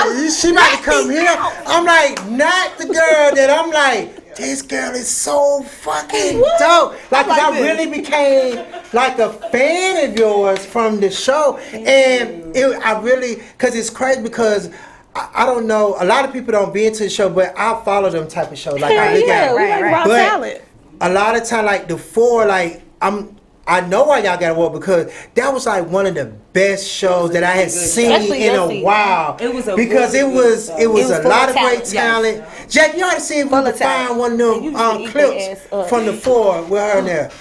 plane. She about to come here. I'm like, not the girl that I'm like, this girl is so fucking dope. Like, I really became like a fan of yours from the show. And I really, because it's crazy because I don't know, a lot of people don't be into the show, but I follow them type of shows. Like, I look at right. but a lot of time, like the four, like I know why y'all got to work because that was like one of the best shows that I had seen in a while. It was a because really it was a lot of great talent. talent. Jack, you ought to see if we can find one of them clips from the four with her in there.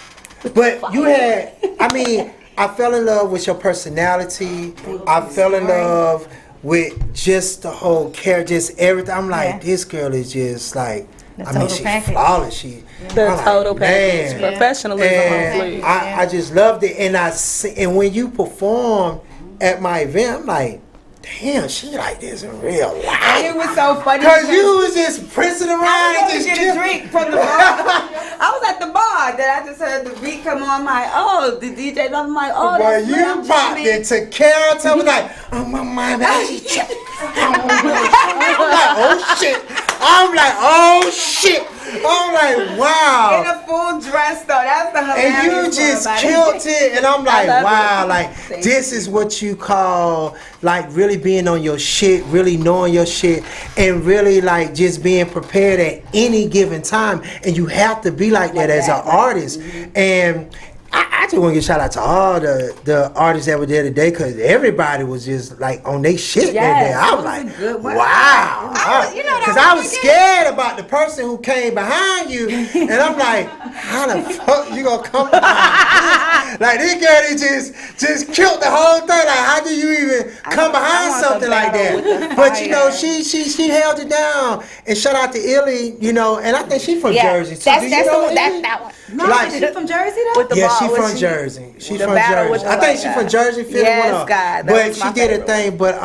But you had, I mean, I fell in love with your personality. I fell in love with just the whole character, just everything. I'm like, this girl is just like, I mean, she flawless. She the total package, professionalism. And I just loved it, and when you perform at my event, I'm like, damn, she like this in real life. It was so funny because you was just pressing around and just get a drink from the bar. I was at the bar, then I just heard the beat come on. I'm like, oh, the DJ. I'm like, oh, but you popped into character. I was like, oh my mind, I'm like, oh shit. I'm like, wow. In a full dress though. That's the hilarious. And you just killed it. And I'm like, wow, like this is what you call like really being on your shit, really knowing your shit, and really like just being prepared at any given time. And you have to be like that as an artist. And I just want to give a shout out to all the artists that were there today because everybody was just like on their shit that day. I was like, wow. Because I was scared about the person who came behind you. And I'm like, how the fuck you going to come behind me? Like this girl just killed the whole thing. Like how do you even come behind something like that? But you know, she held it down. And shout out to Illy, you know, and I think she's from Jersey too. That's that one. No, is she from Jersey though? She's from Jersey. She's from Jersey. I think she's from Jersey. But she did a thing. But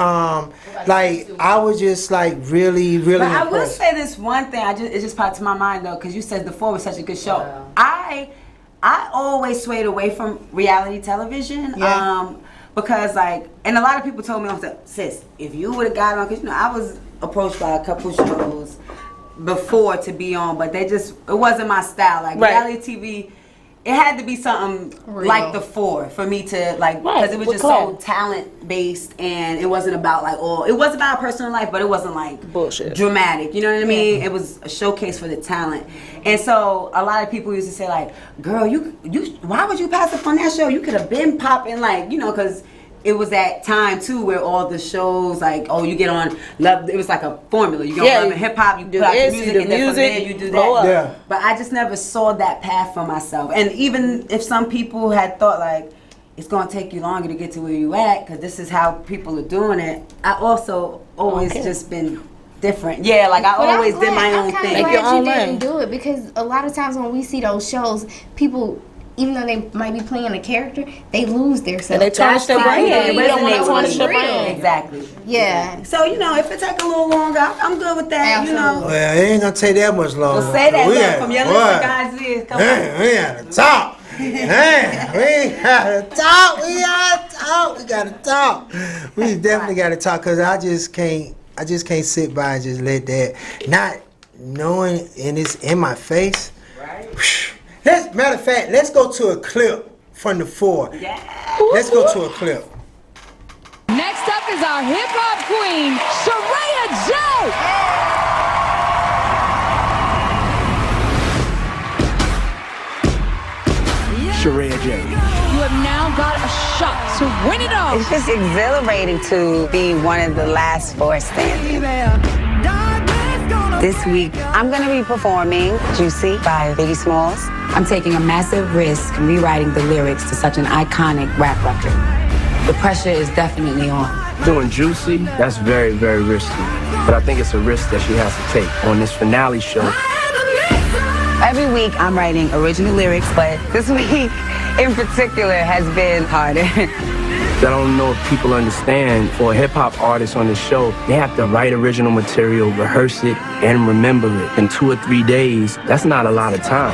like I was just like really But I impressed. will say this one thing. It just popped to my mind though, because you said The Four was such a good show. Wow. I always swayed away from reality television. Because like, and a lot of people told me, I was like, sis, if you would have got on, because you know I was approached by a couple shows before to be on, but it wasn't my style. Like reality TV, it had to be something real. Like The Four for me to like, because it was just so talent based, and it wasn't about like it was about personal life, but it wasn't like bullshit dramatic. You know what I mean? It was a showcase for the talent, and so a lot of people used to say like, "Girl, you, why would you pass up on that show? You could have been popping like, you know, because." It was that time too where all the shows like you get on Love. It was like a formula. You go on Love and Hip Hop. You put out the music, and then from there you do that. Yeah. But I just never saw that path for myself. And even if some people had thought like it's gonna take you longer to get to where you at because this is how people are doing it, I also always just been different. Yeah, like I always did my own thing. I'm glad you didn't do it because a lot of times when we see those shows, people. Even though they might be playing a character, they lose their self. And they tarnish their brain. You don't want to tarnish their brain. Exactly. Yeah. So, you know, if it take a little longer, I'm good with that, Absolutely. you know. Well, it ain't going to take that much longer. Well, say that from your lips, guys. Come on. We got to talk. We got to talk. We got to talk. We definitely got to talk because I just can't sit by and just let that, not knowing, and it's in my face. Right. Matter of fact, let's go to a clip from The Four. Yeah. Let's go to a clip. Next up is our hip-hop queen, Sheraya J. You have now got a shot to win it all. It's just exhilarating to be one of the last four standing. This week, I'm gonna be performing Juicy by Biggie Smalls. I'm taking a massive risk rewriting the lyrics to such an iconic rap record. The pressure is definitely on. Doing Juicy, that's very, very risky. But I think it's a risk that she has to take on this finale show. Every week, I'm writing original lyrics, but this week in particular has been harder. I don't know if people understand, for a hip-hop artist on this show, they have to write original material, rehearse it, and remember it. In 2 or 3 days, that's not a lot of time.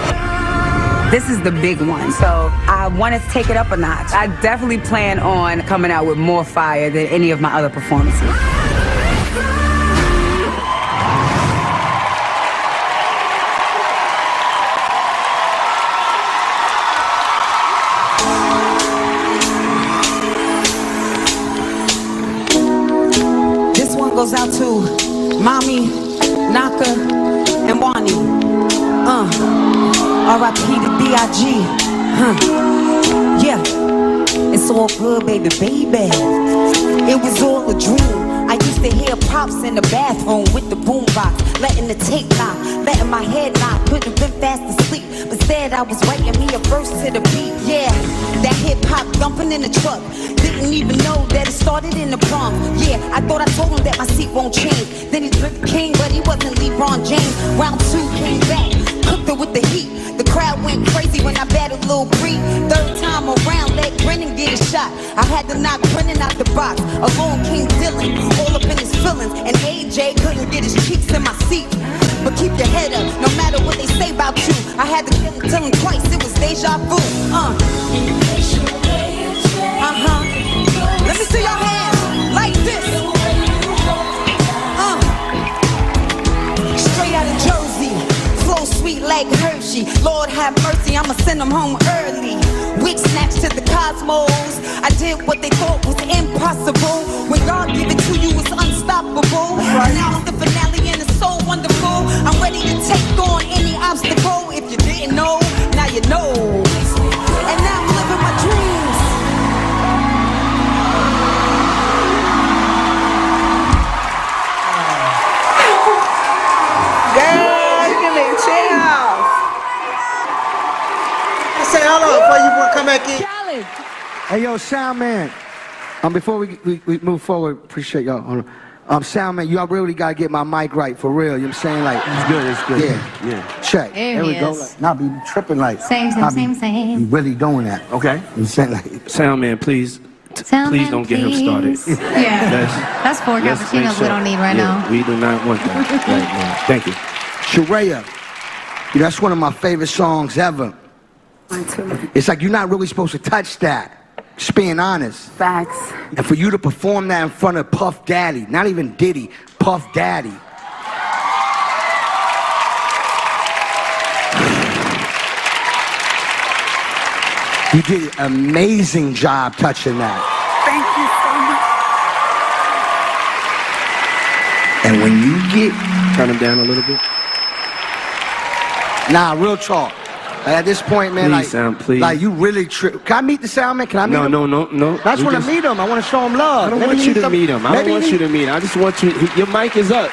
This is the big one, so I want to take it up a notch. I definitely plan on coming out with more fire than any of my other performances. Goes out to Mommy, Naka, and Wani. R.I.P. to B.I.G. Yeah, it's all good, baby, baby. It was all a dream. I used to hear pops in the bathroom with the boombox, letting the tape knock, letting my head knock. Couldn't been fast asleep, but instead I was writing me a verse to the beat. Yeah, that hip hop thumping in the truck. Didn't even know that it started in the Bronx. Yeah, I thought I told him that my seat won't change. Then he took the king, but he wasn't LeBron James. Round 2 came back, cooked it with the heat. The crowd went crazy when I battled Lil Bree. Third time around, let Brennan get a shot. I had to knock Brennan out the box. Alone King Dylan, all up in his feelings. And AJ couldn't get his cheeks in my seat. But keep your head up, no matter what they say about you. I had to tell him twice, it was deja vu. Let me see your hands, like this. Straight out of Jersey, flow sweet like Hershey. Lord have mercy, I'ma send them home early. Wig snatched to the cosmos. I did what they thought was impossible. When God give it to you, it's unstoppable. Now it's the finale and it's so wonderful. I'm ready to take on any obstacle. If you didn't know, now you know. And now I'm living my dreams. Say hello before you come back in. Hey, yo, sound man. Before we move forward, appreciate y'all. Sound man, y'all really gotta get my mic right for real. You know what I'm saying? Like, it's good, it's good. Yeah. Check. There we go. is. Like, not be tripping like. Same. Be really doing that. Okay. You saying like. Sound man, please. Please don't get him started. Yeah. That's 4 cappuccinos we don't need right now. We do not want that right now. Thank you. Sharaya, that's one of my favorite songs ever. Mine too. It's like you're not really supposed to touch that. Just being honest. Facts. And for you to perform that in front of Puff Daddy, not even Diddy, Puff Daddy. You did an amazing job touching that. Thank you so much. And when you get... Turn him down a little bit. Nah, real talk. Like at this point, man, please, please. Like you really trip. Can I meet the sound man? Can I meet him? No. I just want to meet him. I want to show him love. I don't want you to meet him. I don't want you to meet him. I just want you. Your mic is up.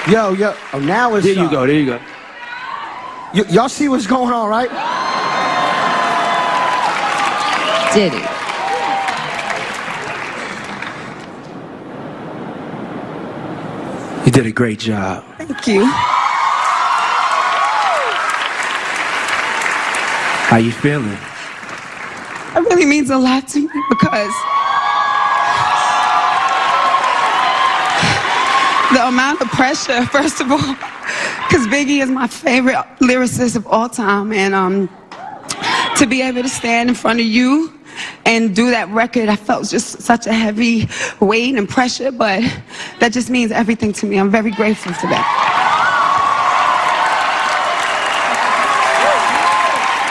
Yo. Oh, now it's there. You go. There you go. Y'all see what's going on, right? Diddy. You did a great job. Thank you. How you feeling? It really means a lot to me because the amount of pressure, first of all, because Biggie is my favorite lyricist of all time, and to be able to stand in front of you and do that record, I felt just such a heavy weight and pressure, but that just means everything to me. I'm very grateful for that.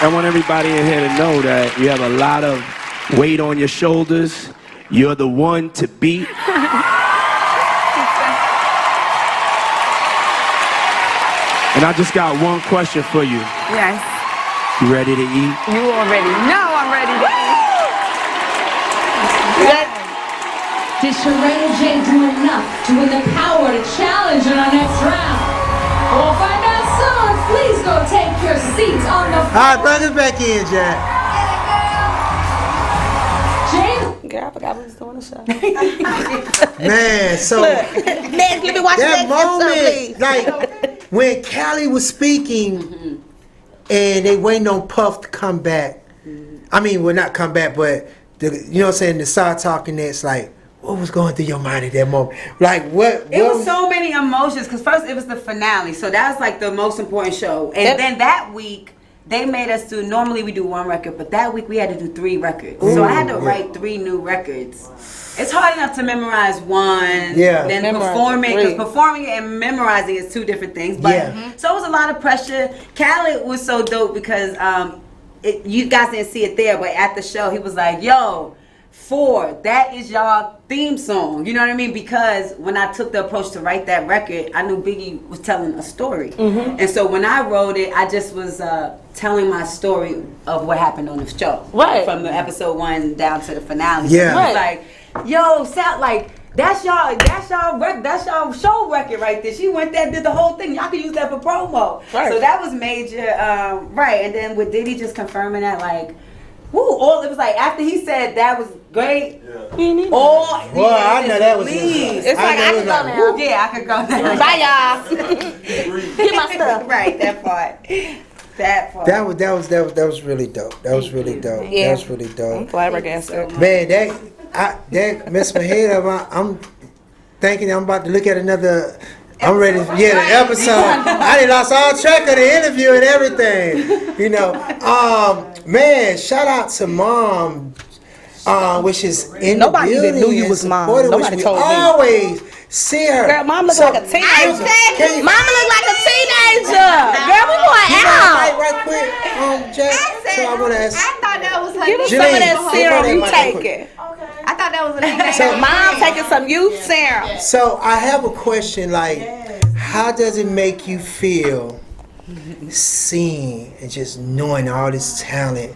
I want everybody in here to know that you have a lot of weight on your shoulders. You're the one to beat. And I just got one question for you. Yes. You ready to eat? You already know I'm ready to eat. Did Sharaya J do enough to win the power to challenge in our next round? For finance songs, please go take your seats on the floor. All right, bring us back in, Jack. Girl, I forgot we was doing the show. Man, so Let me watch that moment, like when Callie was speaking and they waiting on Puff to come back. I mean, well, not come back, but you know what I'm saying, to start talking, it's like, what was going through your mind at that moment? Like, what It was so many emotions, because first it was the finale, so that was like the most important show. And then that week, they made us do, normally we do one record, but that week we had to do 3 records. So I had to write 3 new records. It's hard enough to memorize one, then performing, because performing it and memorizing is 2 different things. But so it was a lot of pressure. Khaled was so dope because you guys didn't see it there, but at the show he was like, yo, 4, that is y'all theme song. You know what I mean? Because when I took the approach to write that record, I knew Biggie was telling a story. And so when I wrote it, I just was telling my story of what happened on the show. Right. From the episode 1 down to the finale. Yeah. So it was like, yo, sound like that's y'all show record right there. She went there, did the whole thing. Y'all could use that for promo. Right. So that was major. Right. And then with Diddy just confirming that, like, woo, it was like after he said that was great. I know that was it's like I could go now. Yeah, I could go now. Bye, y'all. Get my stuff. Right, that part. That was really dope. That was really dope. Yeah. That was really dope. I'm flabbergasted. Man, that messed my head up. I'm thinking I'm about to look at another. I'm ready. The episode. I done lost all track of the interview and everything. You know. Man, shout out to Mom, which is in Nobody the building. even knew you was Mom. Supported, Nobody which told we me. always see her. Girl, Mom look like a teenager. Can you- Mama look like a teenager. Girl, we going out. Right quick, Jack. So I want to ask. I thought that was her Give us nickname. some of that serum you Right taking. I thought that was a nickname. So- Mom taking some youth serum. So I have a question. Like, how does it make you feel seeing and just knowing all this talent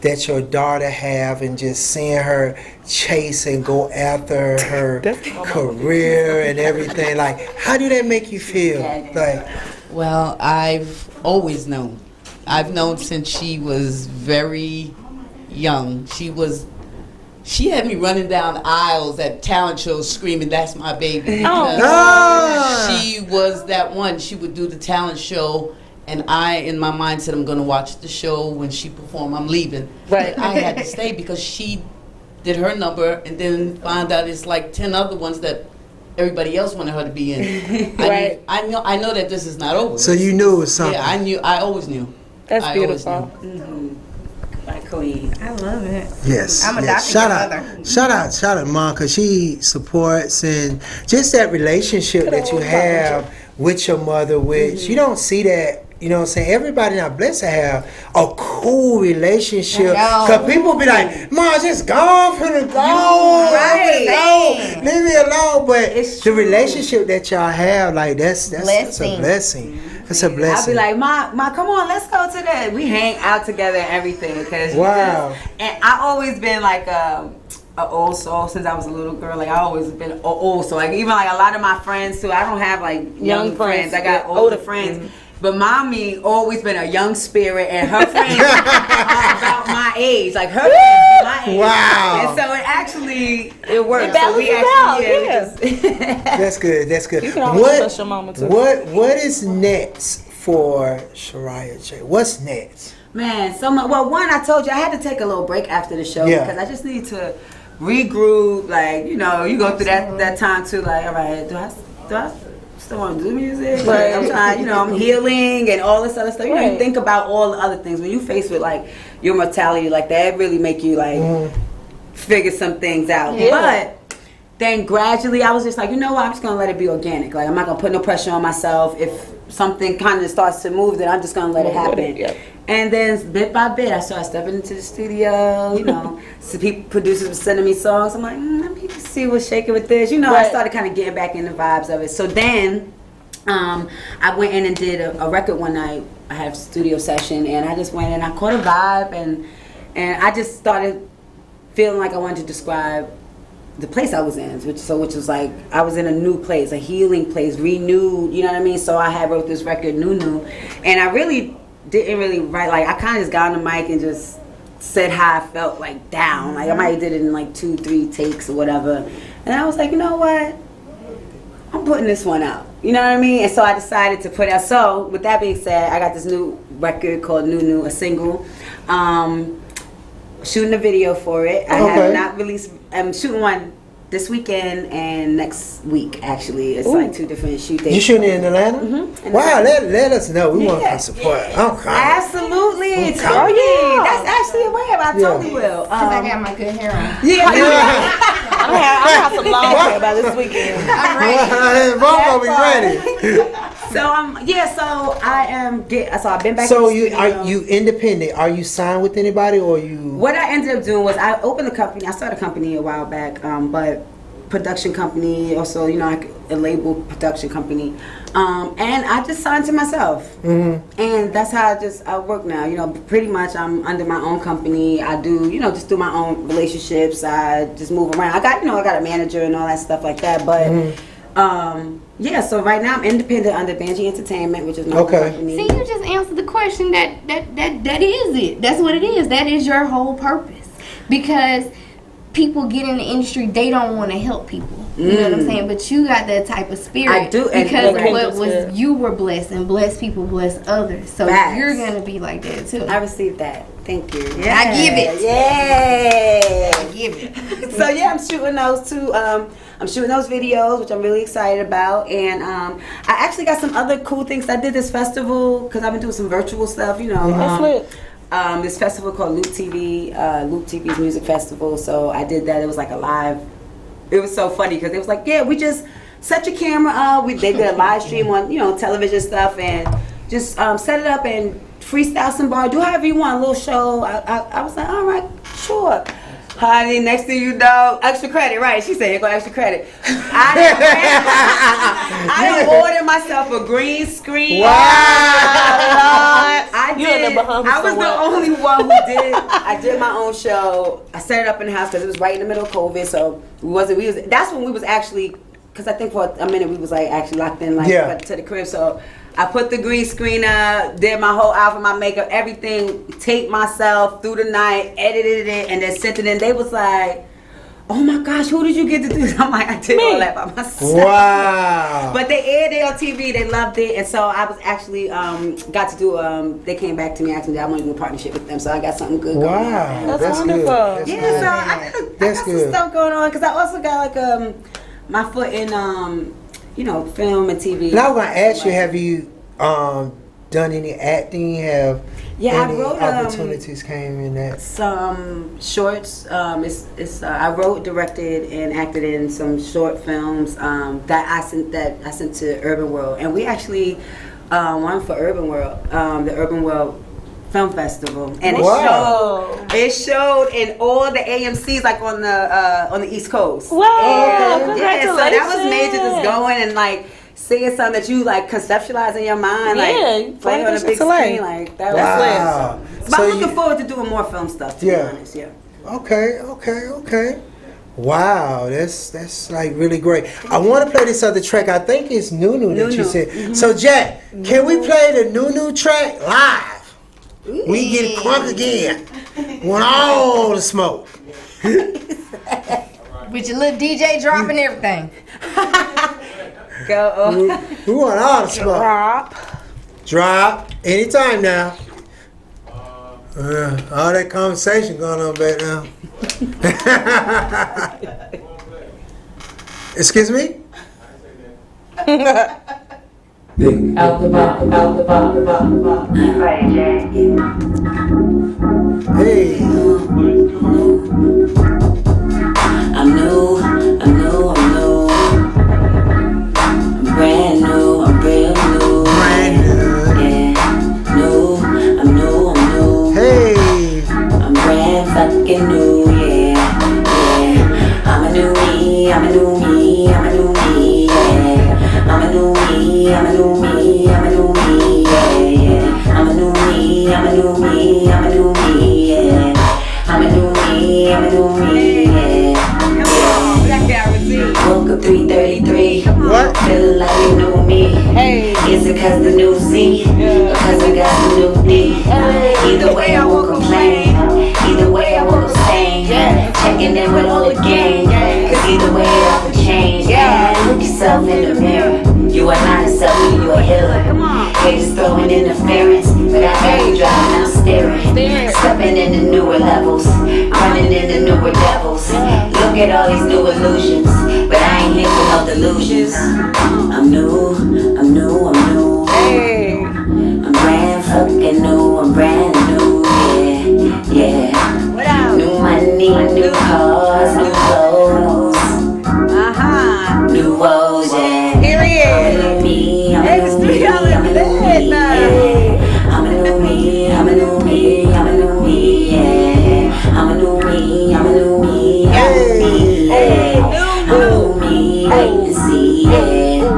that your daughter have, and just seeing her chase and go after her career and everything? Like, how do that make you feel? Like, well, I've always known. I've known since she was very young. She had me running down aisles at talent shows screaming, "That's my baby." She was that one. She would do the talent show, and I, in my mind, said, I'm going to watch the show. When she performed, I'm leaving. Right. But I had to stay because she did her number and then found out it's like 10 other ones that everybody else wanted her to be in. Right. I know that this is not over. so you knew it was something. Yeah, I always knew. That's I beautiful. always knew. My queen. I love it. Yes. I'm yes. adopting Shout out, Mom, because she supports, and just that relationship that you have with your mother, which you don't see that. You know what I'm saying? Everybody not blessed to have a cool relationship. Because people be like, Mom, just gone from the go. Right. Leave me alone. But the relationship that y'all have, like, that's a blessing. It's a blessing. I'll be like, Ma, come on, let's go to that. We hang out together and everything. Wow. And I always been like a old soul since I was a little girl. Like, I always been a old soul. Like, even like a lot of my friends too. I don't have like young friends. I got older friends. Mm-hmm. But Mommy always been a young spirit, and her friends are about my age. Like, her friends be my age. Wow. And so it works. It balances out. That's good. That's good. You can always trust your mama too. What is next for Shariah J? What's next? Man, so much. Well, one, I told you I had to take a little break after the show because I just need to regroup. Like, you know, you go through that time too. Like, all right, do I still want to do music? Like, I'm trying, you know, I'm healing and all this other stuff. You know, you think about all the other things when you faced with like your mortality like that. It really make you like figure some things out. Yeah. But then gradually, I was just like, you know what? I'm just gonna let it be organic. Like, I'm not gonna put no pressure on myself. If something kind of starts to move, then I'm just gonna let it happen. And then bit by bit, I started stepping into the studio. You know, so producers were sending me songs. I'm like, let me see what's shaking with this. You know, I started kind of getting back in the vibes of it. So then, I went in and did a record one night. I had a studio session, and I just went in. I caught a vibe, and I just started feeling like I wanted to describe the place I was in, which was like I was in a new place, a healing place, renewed. You know what I mean? So I had wrote this record, New, and I really didn't really write. Like I kind of just got on the mic and just said how I felt, like down. Like I might have did it in like 2-3 takes or whatever, and I was like, you know what? I'm putting this one out. You know what I mean? And so I decided to put it out. So with that being said, I got this new record called New, a single. Shooting a video for it. I have not released. I'm shooting one this weekend and next week. Actually, it's like 2 different shoot days. You shooting in Atlanta? Mm-hmm. Wow, let us know. We want to support. I'm coming. Absolutely. Oh yeah, that's actually a web. I totally will. Because I got my good hair on. Yeah. I'm gonna have some long hair by this weekend. I'm ready. Mom gonna be ready. So I am. So I've been back. So in the studio. are you independent? Are you signed with anybody, or you? What I ended up doing was I opened a company. I started a company a while back, but production company. Also, a label production company, and I just signed to myself, and that's how I work now. Pretty much I'm under my own company. I do, just do my own relationships. I just move around. I got a manager and all that stuff like that, but. So right now I'm independent under Banji Entertainment, which is my company. See, you just answered the question. That is it. That's what it is. That is your whole purpose. Because people get in the industry, they don't want to help people. You know what I'm saying? But you got that type of spirit. I do. Because you were blessed, and blessed people bless others. So you're gonna be like that too. I received that. Thank you. Yeah. I give it. Yay! I give it. So I'm shooting those 2. I'm shooting those videos, which I'm really excited about, and I actually got some other cool things. I did this festival because I've been doing some virtual stuff. This festival called Loop TV, Loop TV's music festival. So I did that. It was like a live. It was so funny because it was like, we just set your camera up. They did a live stream on television stuff and just set it up and freestyle some bar, do however you want, a little show. I was like, all right, sure. Honey, next thing you know, extra credit, right? She said, go extra credit. I done ordered myself a green screen. Wow. I did. I was the only one who did. I did my own show. I set it up in the house because it was right in the middle of COVID. So that's when we was actually, because I think for a minute we was like actually locked in to the crib. So I put the green screen up, did my whole outfit, my makeup, everything, taped myself through the night, edited it, and then sent it in. They was like, oh my gosh, who did you get to do this? I'm like, I did all that by myself. Wow. But they aired it on TV, they loved it, and so I was actually, got to do, they came back to me asking me I wanted to do a partnership with them, so I got something good going on. Wow, that's wonderful. Good. So I got some stuff going on, because I also got like my foot in, film and TV. Now I was gonna ask you, have you done any acting? Have I wrote opportunities came in that? Some shorts. I wrote, directed, and acted in some short films that I sent to Urban World, and we actually won for Urban World, the Urban World Film Festival, and it showed in all the AMCs like on the East Coast. Wow! Congratulations! So that was major, just going and like seeing something that you like conceptualize in your mind, like playing on a big screen, like that was lit. But I'm looking forward to doing more film stuff. To be honest, Okay. Wow, that's like really great. I want to play this other track. I think it's Nunu that you said. Mm-hmm. So Jack, can we play the Nunu track live? We get crunk again. Want all the smoke. With your little DJ dropping everything. Go. We want all the smoke. Drop. Anytime now. All that conversation going on back now. Excuse me? Out the box. Hey. I'm new. I'm brand new. I'm real new. Yeah. I'm new. Hey. I'm brand fucking new. Yeah. I'm a new me. Yeah. I'm a new me. Yeah. Yeah. I'm a new me. Yeah. 333. What? Feeling like you knew me. Hey. Is it cause the new Z? Or cause I got the new D? Either way I won't complain. Either way I won't abstain. Checking in with all the gang. Cause either way I will change. Look yourself in the mirror. You are not a selfie, you a healer. Haters throwing interference, but I got you driving, I'm steering. Stepping into newer levels, running into newer devils. Look at all these new illusions, but I ain't here for no delusions. I'm new, I'm new, I'm new. I'm brand fucking new, I'm brand new, yeah. New money, new cars, new clothes. New woes, yeah. Period. I'm a new me, I'm a Hey, it's new me, $3 I'm a new me, now. yeah. I'm a new me, I'm a new me, I'm a new me, yeah. I'm a new me, I'm a new me, I'm a new me, yeah. I'm a new me, wait and see, yeah.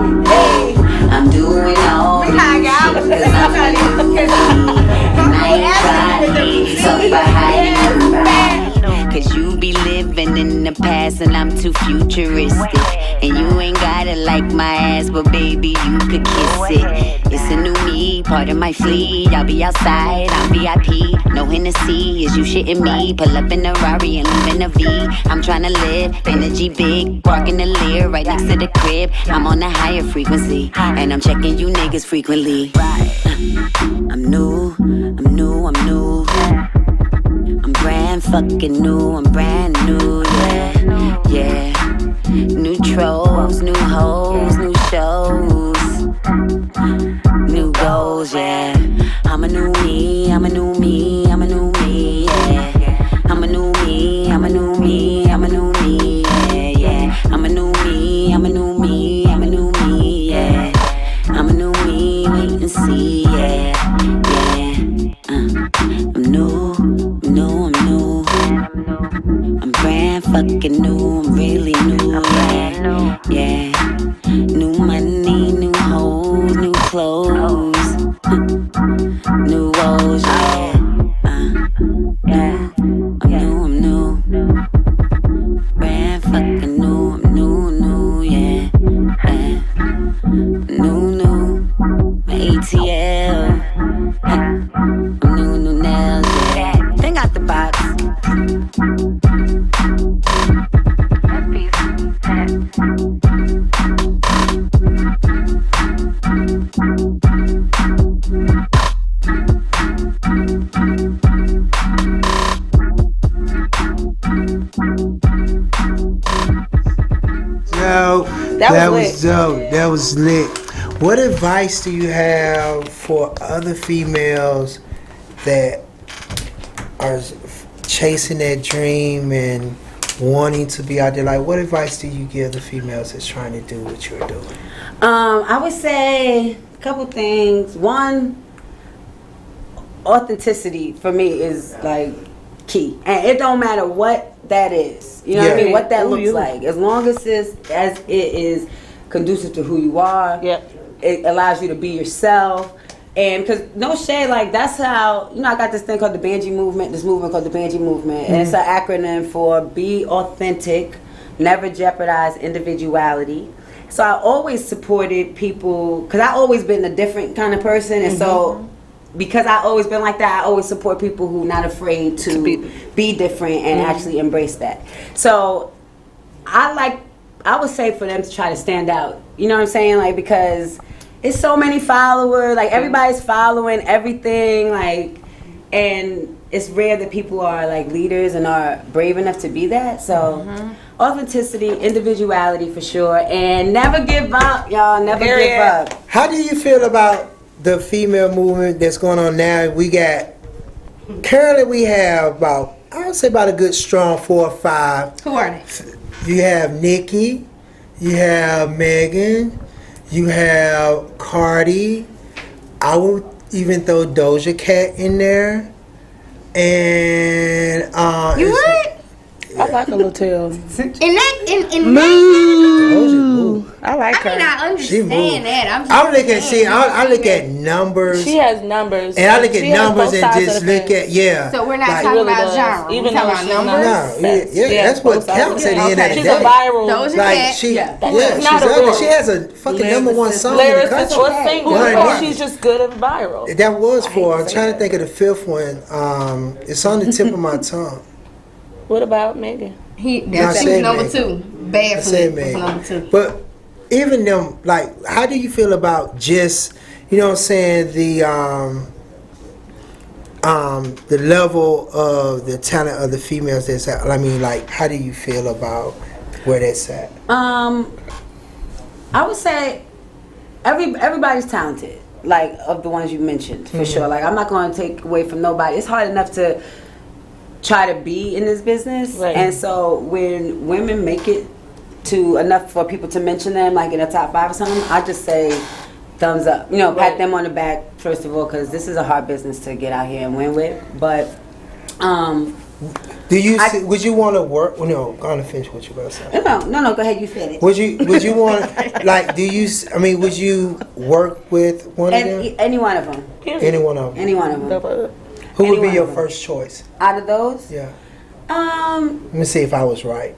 I'm doing all this shit cause I'm a new me. And I ain't trying to talk about how you do. Cause you be living in the past and I'm too futuristic. And you ain't got it like my ass, but baby, you could kiss it. It's a new me, part of my fleet. I'll be outside, I'm VIP. No Hennessy, is you shitting me? Pull up in a Rari and leave in a V. I'm tryna live, energy big, parking the Lear right next to the crib. I'm on a higher frequency, and I'm checking you niggas frequently. I'm new, I'm new, I'm new. I'm brand fucking new, I'm brand new, yeah. New trolls, new hoes, new shows, new goals, yeah. I'm a new me, I'm a new me, I'm a new me, yeah. I'm a new me, I'm a new me, I'm a new me, yeah. I'm a new me, I'm a new me, I'm a new me, yeah. I'm a new me, wait and see, yeah. I'm new, I'm new, I'm new. I'm brand fucking new, I'm really new, yeah. New money, new hoes, new clothes, new woes, yeah. I'm new, brand fucking new, I'm new, yeah. New, my ATL. I'm new nails, yeah. Thing out the box. Yo, that was dope. That was lit. What advice do you have for other females that are chasing their dream and wanting to be out there? Like, what advice do you give the females that's trying to do what you're doing? I would say a couple things. One, authenticity for me is like key, and it don't matter what that is. You know what I mean? What that looks like, as long as it is conducive to who you are. It allows you to be yourself. And because no shade, like that's how, I got this thing called the Banji movement, this movement called the Banji movement. And it's an acronym for be authentic, never jeopardize individuality. So I always supported people, because I always been a different kind of person. And so because I always been like that, I always support people who not afraid to be different and actually embrace that. So I would say for them to try to stand out. You know what I'm saying? Like, because it's so many followers, like everybody's following everything, like, and it's rare that people are like leaders and are brave enough to be that. So authenticity, individuality for sure, and never give up, y'all. Never give up. How do you feel about the female movement that's going on now? Currently we have about, I would say about a good strong 4 or 5. Who are they? You have Nikki, you have Megan, you have Cardi. I would even throw Doja Cat in there. And you would? I like a little tail. In Moo. I like her. I mean, I understand that. I look at numbers. She has numbers. And I look at numbers and just look at, So we're not talking about genre. We're talking about numbers? No, that's what counts at the end of the day. She's a viral. Doja Cat. She's ugly. She has a fucking #1 song in the country. Or single. She's just good at viral. That was I'm trying to think of the fifth one. It's on the tip of my tongue. What about Megan? She was number 2. Bad for me. Was number 2. But even them, like, how do you feel about just, you know what I'm saying, the level of the talent of the females that's at? I mean, like, how do you feel about where that's at? I would say everybody's talented, like, of the ones you mentioned, for sure. Like, I'm not going to take away from nobody. It's hard enough to try to be in this business, right. And so when women make it to enough for people to mention them, like in the top 5 or something, I just say thumbs up. You know, pat them on the back first of all, because this is a hard business to get out here and win with. But would you want to work? Well, no, go on and finish what you about to say. No. Go ahead. You finish. Would you want like? Would you work with one of them? Any one of them. Any one of them. Any one of them. Who would be your first choice? Out of those? Yeah. Let me see if I was right.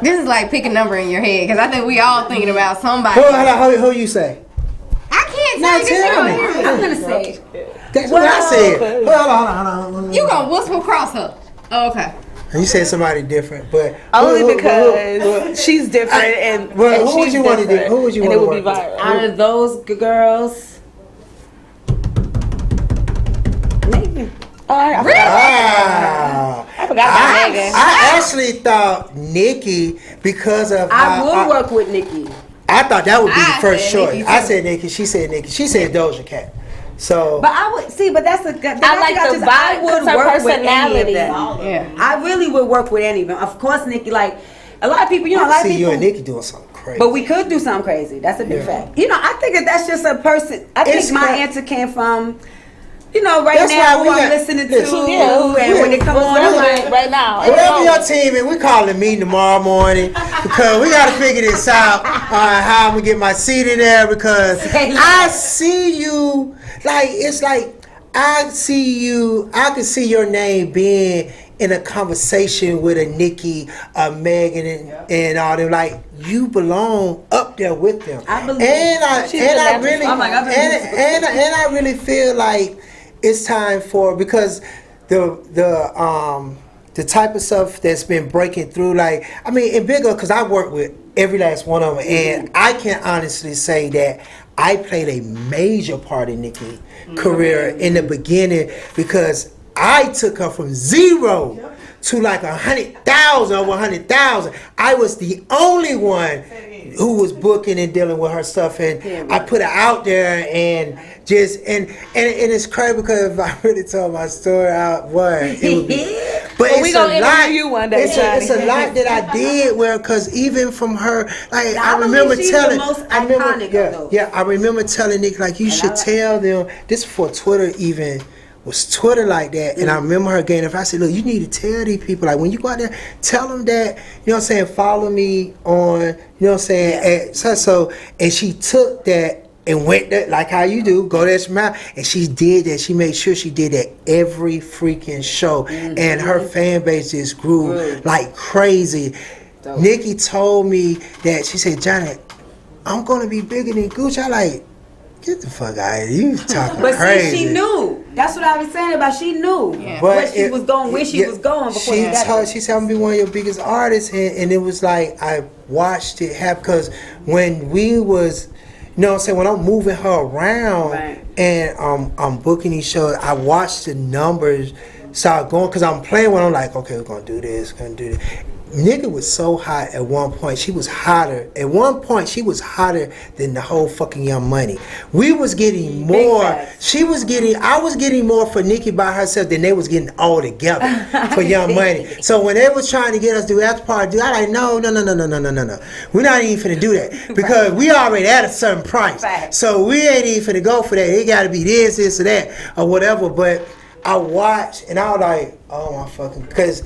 This is like pick a number in your head, because I think we all thinking about somebody. Who you say? I can't say. I'm gonna say. That's what I said. Okay. Hold on. You gonna whisper across her? Oh, okay. You said somebody different, but only because she's different and who would you want to do? Who would you want to work with? Out of those girls. I forgot about Megan. I actually thought Nikki because of I would work with Nikki. I thought that would be the first choice. I said Nikki. She said Nikki. She said Doja Cat. So, but I would see. But that's the. I like the vibe. I would her work personality. with any of them. Yeah, I really would work with any of them. Of course, Nikki. Like a lot of people, you know, a lot of people. You and Nikki doing something crazy. But we could do something crazy. That's a big fact. You know, I think that's just a person. I think my answer came from. You know, right now who I'm listening to, and when it comes on, right now. Whatever your team is, we call a meeting tomorrow morning because we got to figure this out. How I'm gonna get my seat in there because I see you. Like it's like I see you. I can see your name being in a conversation with a Nikki, a Megan, and all them. Like you belong up there with them. I believe, and I really feel like. It's time for because the type of stuff that's been breaking through, like I mean, in bigger because I work with every last one of them, and I can honestly say that I played a major part in Nikki's career in the beginning because I took her from 0 to like 100,000, over 100,000. I was the only one who was booking and dealing with her stuff, and I put her out there and just and it's crazy because if I really told my story out, it would be. But we gonna interview you one day. It's a lot that I did because even from her, like I remember telling, I remember telling Nick like you should tell them this before Twitter even. Was Twitter like that, and I remember her getting up. I said, look, you need to tell these people, like when you go out there, tell them that, you know what I'm saying, follow me on, you know what I'm saying, so and she took that and went there, like how you do, go there, smile, and she did that. She made sure she did that every freaking show, and her fan base just grew like crazy. Dope. Nikki told me that, she said, Johnny, I'm going to be bigger than Gucci. I like, get the fuck out of here. You talking but crazy. See, she knew. That's what I was saying about she knew where she was going before she got she said I'm gonna be one of your biggest artists, and it was like I watched it happen because when we was, you know what I'm saying, when I'm moving her around and I'm booking these shows, I watched the numbers start going because I'm playing when I'm like, okay, we're gonna do this, Nigga was so hot at one point. She was hotter. At one point, she was hotter than the whole fucking Young Money. We was getting more. I was getting more for Nicki by herself than they was getting all together for Young Money. So when they was trying to get us to do after party, I like, no. We're not even finna do that because we already at a certain price. So we ain't even finna go for that. It gotta be this or that, or whatever. But I watched and I was like, oh my fucking, because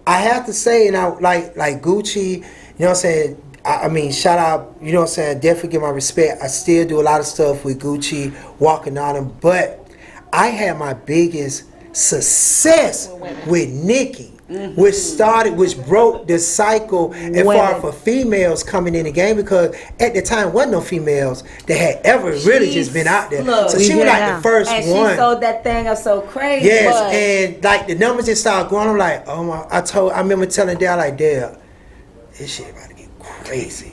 I have to say, and I like Gucci, you know what I'm saying? I mean, shout out, you know what I'm saying? Definitely give my respect. I still do a lot of stuff with Gucci, walking on them, but I had my biggest success with Nicki. Which broke the cycle as far for females coming in the game, because at the time wasn't no females that had ever really just been out there. So she was like the first and one. She sold that thing up so crazy. Yes, and like the numbers just started growing. I'm like, oh my! I remember telling Dale, like, Dale, this shit about to get crazy.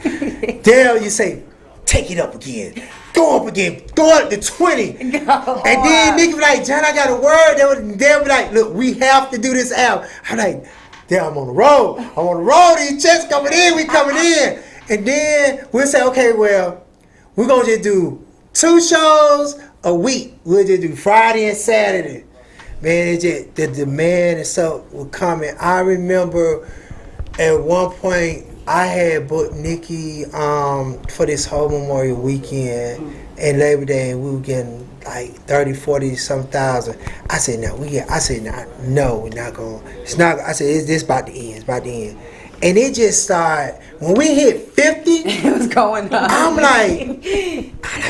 Dale, you say, take it up again. Go up again. Go up to 20. And then Nicki be like, John, I got a word. They'll be like, look, we have to do this album. I'm like, damn, I'm on the road. I'm on the road. These checks coming in. We coming in. And then we'll say, okay, well, we're going to just do 2 shows a week. We'll just do Friday and Saturday. Man, it just, the demand and stuff was coming. I remember at one point, I had booked Nicki for this whole Memorial Weekend and Labor Day, and we were getting like 30, 40 some thousand. I said, no, we're not going. It's not. I said, this about to end. It's about to end. And it just started when we hit 50. It was going up. I'm like,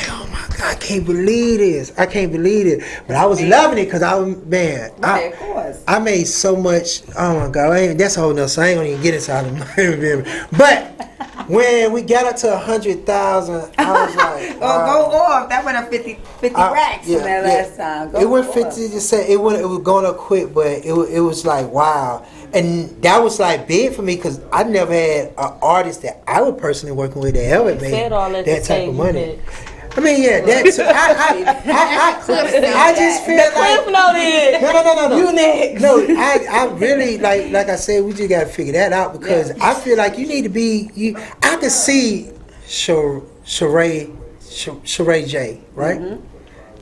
oh my God, I can't believe this. I can't believe it. But I was loving it because Right, of course. I made so much. Oh my God, that's a whole nother. So I ain't gonna even get into all the money. But when we got up to 100,000, I was like, go off. That went up 50 racks from that last time. It went 50. Just say it was going up quick, but it was like wow. And that was like big for me because I never had an artist that I was personally working with that ever made that type of money. I mean, yeah, that's. I just feel like. No. You next. No, I really like I said, we just gotta figure that out because I feel like you need to be. I could see Sheree J, right?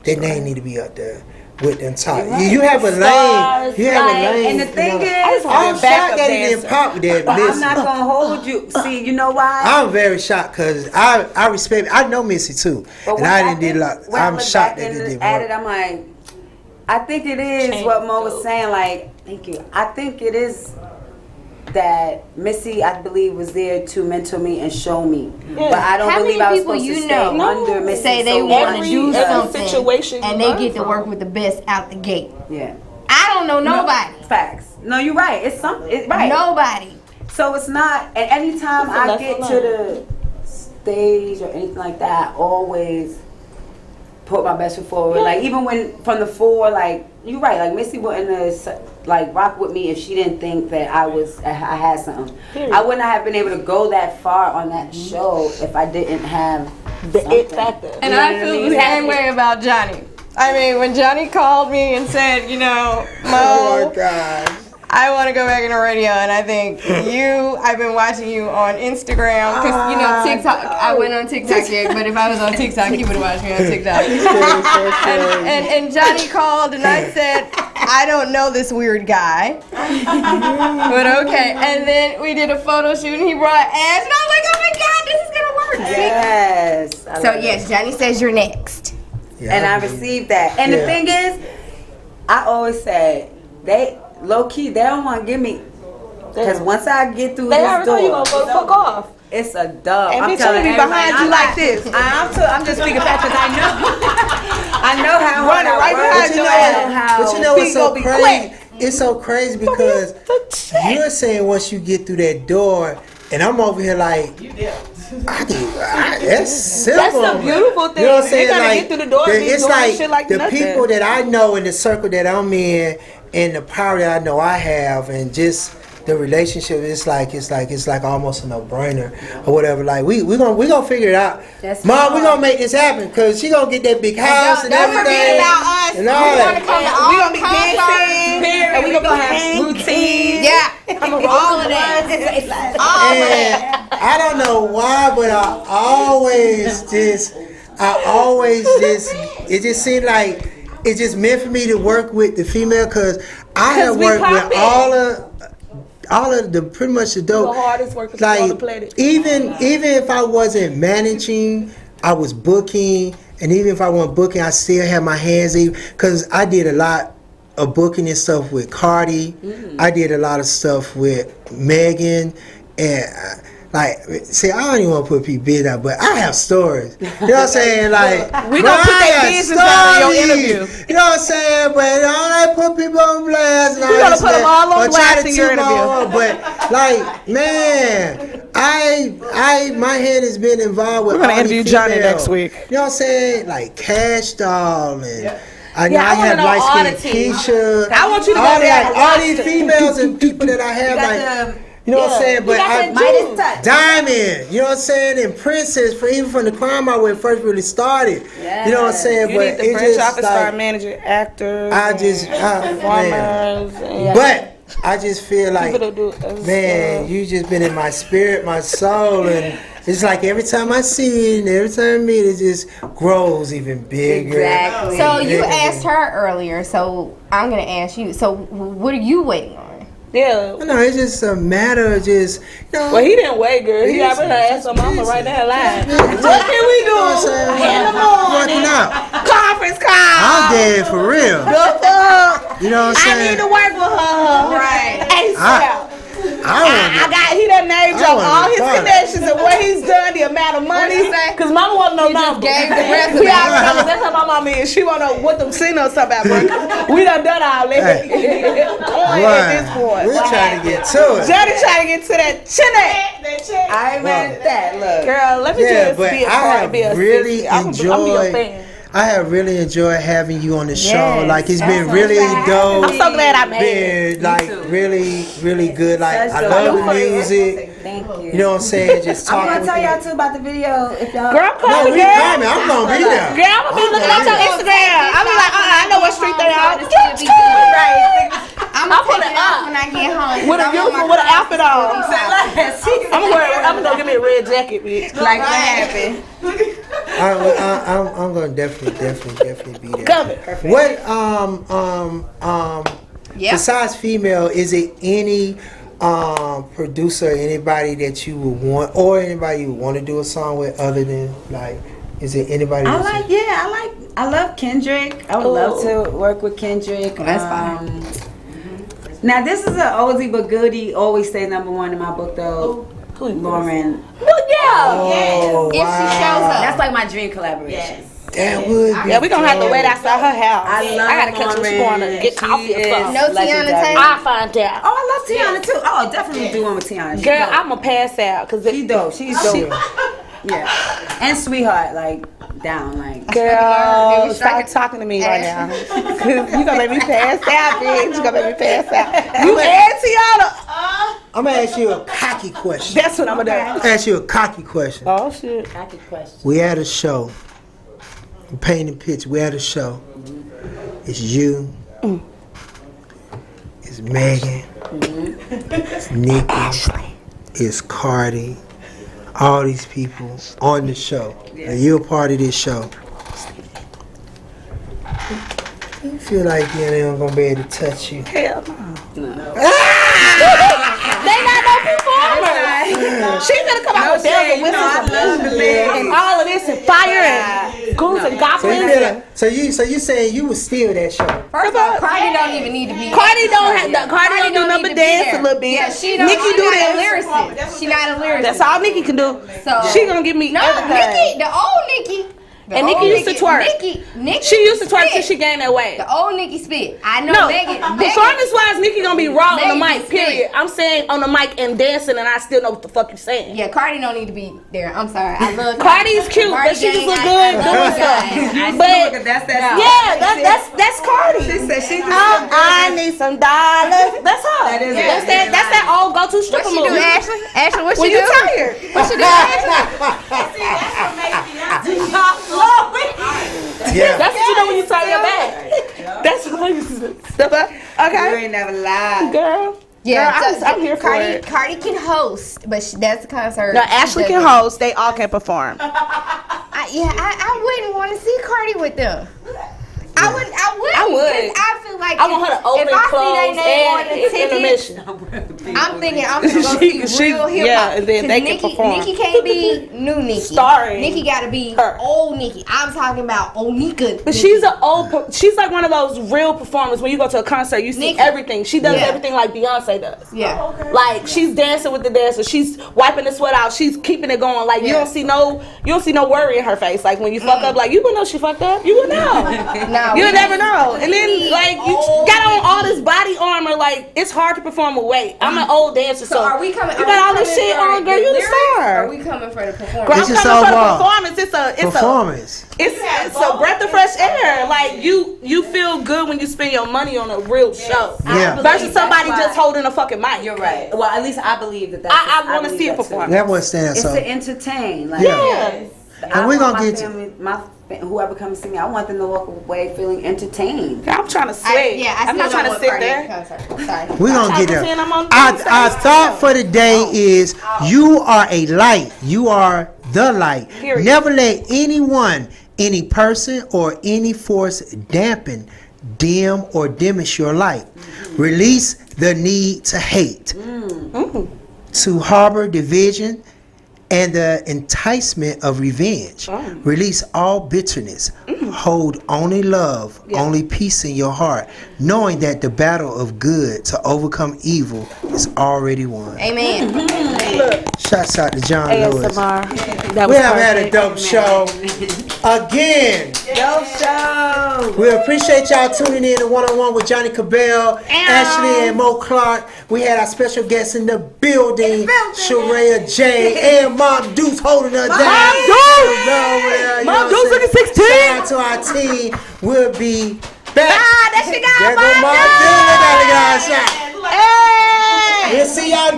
That name need to be up there with them top. Right. You have a lane. You have a lane. And the thing is, I'm shocked that it didn't pop with that. But I'm not gonna hold you. See, you know why? I'm very shocked because I respect. I know Missy too, and I didn't did a lot. I'm shocked that it didn't work. I'm like, I think it is what Mo was saying. Like, thank you. I think it is that Missy, I believe, was there to mentor me and show me. Yeah. But I don't believe I was supposed to stay under Missy. Say they want to do something and they get to work with the best out the gate. Yeah. I don't know nobody. No, facts. No, you're right. It's something. Right. Nobody. So it's not. And anytime I get to the stage or anything like that, I always put my best foot forward. Like even when from the floor, like you're right. Like Missy wouldn't like rock with me if she didn't think that I had something. I wouldn't have been able to go that far on that show if I didn't have the it factor. And I feel the same way about Johnny. I mean, when Johnny called me and said, you know, Mo, oh my God, I want to go back into radio, and I think I've been watching you on Instagram, because, you know, TikTok, I went on TikTok yet, but if I was on TikTok, he would have watched me on TikTok. and Johnny called, and I said, I don't know this weird guy, but okay. And then we did a photo shoot, and he brought Ash, and I was like, oh my God, this is going to work. Yes. So, yes, Johnny says you're next. Yeah, and I received that. And the thing is, I always say, they low key, they don't want to give me, because once I get through this door, they already know you're going to go fuck off. It's a dub. And I'm telling me behind you like this. I'm just speaking back because I know how running right behind you. But you know what's so crazy? It's so crazy because you're saying once you get through that door, and I'm over here like, that's simple. That's the beautiful thing. You know what I'm saying? They gotta like, get through the door and be it's doing like shit like the nothing. people that I know in the circle that I'm in, and the power that I know I have, and just the relationship. It's like almost a no-brainer or whatever. Like we gonna figure it out. Mom, we gonna make this happen because she gonna get that big house and everything. Don't forget about us. And all that. We gonna be dancing and we gonna have routine. Yeah, all of that. All of that. I don't know why, but I always it just seemed like it just meant for me to work with the female because I have worked with all of the pretty much the dope. The hardest workers like on the planet. even if I wasn't managing, I was booking, and even if I wasn't booking, I still had my hands even because I did a lot a booking and stuff with Cardi. I did a lot of stuff with Megan, and see, I don't even want to put people business out, but I have stories. You know what I'm saying? Like, we gonna put that business out in your interview. You know what I'm saying? But I don't like put people on blast. We're gonna put them all on blast in your interview. But like, man, my head has been involved with. We're gonna interview Johnny next week. You know what I'm saying? Like Cash Doll and. I wanna know light all the skin teams. Keisha. I want you to go there and all watch these them. females and people that I have you know what I'm saying? But Diamond, you know what I'm saying? And Princess, even from the crime I when first really started. You know what I'm saying? You But need the it branch just off and start managing actors. Performers. But I just feel like, man, you just been in my spirit, my soul, and it's like every time I see it and every time I meet it, just grows even bigger. Exactly. So you asked her earlier, so I'm gonna ask you. So what are you waiting on? Yeah. No, it's just a matter of just, you know. Well, he didn't wait, girl. He already asked her mama right now live. What can we do in the morning? Conference call. I'm dead for real. You know what I'm saying? I need to work with her. Right. ASAP. He done name dropped all his connections and what he's done, the amount of money. Because mama want to know numbers. Gave the rest of that's how my mama is. She want to know what them signals about. We done all that. At this point. We're trying to get to it. Johnny trying to get to that chinny. I ain't mad at that. Look, girl, let me just be a part. Be a really I'm be your fan. I have really enjoyed having you on the show. Like, it's been really dope. I'm so glad I made it. Like, really, really good. Like, I love the music. Thank you. You know what I'm saying? Just talking. I'm gonna tell y'all too about the video. If y'all girl, no, we coming. I'm gonna be there. Girl, I'm gonna be looking at your Instagram. I'll be like, I know what street they are. I'm gonna put it up when I get home. With a uniform, with an outfit on. I'm gonna give me a red jacket, bitch. Like what happened? I'm gonna definitely be there. Coming. What besides female, is it any producer, anybody that you would want, or anybody you would want to do a song with, other than like, is it anybody? I love Kendrick. I would love to work with Kendrick. That's fine. Now this is an oldie but goodie. Always stay number one in my book though. Lauren. Well, yeah. Oh, if she shows up, that's like my dream collaboration. That would be. Yeah, we gonna have to wait outside her house. I gotta catch her. She going to get coffee or something. No Tiana Taylor. I'll find out. Oh, I love Tiana too. Oh, definitely do one with Tiana. Girl, I'ma pass out because she's dope. She's dope. Yeah, and sweetheart, like down, like girl. Stop talking to me right now, cause you gonna make me pass out, bitch. You gonna make me pass out. You and Tiana. I'm gonna ask you a cocky question. That's what I'm gonna do. I'm gonna ask you a cocky question. Oh shit. cocky question. We had a show. I'm painting picture. We had a show. It's you. It's Megan. It's Nikki. Ashley. It's Cardi. All these people on the show. Yeah. And you're a part of this show. You feel like they ain't gonna be able to touch you? Hell no. They not no performers. She's gonna come out with bells and whistles and all of this and fire and goons and goblins. So you saying you would steal that show? First of all, Cardi don't even need to be. Cardi don't do number dance a little bit. Yeah, she don't. Nikki do that. She not a lyricist. That's all Nikki can do. So she gonna give me everything. Nikki, the old Nikki. And Nikki used to twerk. Nikki she used to twerk till she gained that weight. The old Nikki spit. I know Megan. Performance-wise, Nikki gonna be raw on the mic, period. I'm saying on the mic and dancing, and I still know what the fuck you saying. Yeah, Cardi don't need to be there. I'm sorry. I love Cardi's cute, but she just look good doing stuff. But that's Cardi. She said she just I need some dollars. That's her. That's that old go-to stripper move. What she do, Ashley? Ashley, what she do? When you tired. What she do, Ashley? Yeah. That's what you know when you turn your back. That's what you step up. Okay. You ain't never lied, girl. Yeah, girl, I'm here for it. Cardi can host, but that's the concert. No, Ashley can host. They all can perform. I wouldn't want to see Cardi with them. I would. Because I feel feel like I want her to open, if I close, see their name on the and ticket, I'm thinking I'm just gonna see real hip hop. Yeah, and then they can perform. Nikki can't be new Nikki. Starring Nikki gotta be her. old Nikki. I'm talking about Onika. But she's an old. She's like one of those real performers. When you go to a concert, you see Nikki. everything. She does Yeah. everything like Beyonce does. Yeah. Like she's dancing with the dancers. She's wiping the sweat out. She's keeping it going. Like you don't see no worry in her face. Like when you fuck up, like you would know she fucked up. You would know. No, You'll never know. And then like you got on all this body armor. Like it's hard to perform with weight. I'm an old dancer, so are we coming? you got all this shit on, girl. You the star. Are we coming for the performance? Girl, I'm coming for the performance. It's performance. It's a breath of fresh air. Like you feel good when you spend your money on a real show. Yeah. Versus somebody just holding a fucking mic. You're right. Well, at least I believe that. I want to see a performance. That was stand It's so. to entertain. Like, Yeah. And we're gonna get whoever comes to see me, I want them to walk away feeling entertained. I'm trying to sweat. I'm not trying to sit there. We're gonna get there. Our thought for the day is you are a light. You are the light. Period. Never let anyone, any person, or any force dampen, dim, or diminish your light. Release the need to hate, to harbor division, and the enticement of revenge. Release all bitterness. Hold only love, only peace in your heart, knowing that the battle of good to overcome evil is already won. Amen. Shouts out to John Lewis. That We have had a dope show. Again. Dope show. We appreciate y'all tuning in to One-on-One with Johnnie Cabbell, Ashley and Mo Clark. We had our special guests in the building, Sheraya J. and Mom Deuce holding us down. Mom Deuce looking 16. Shout out to our team. We'll be back. That's your guy, There go Mom Deuce. We'll see y'all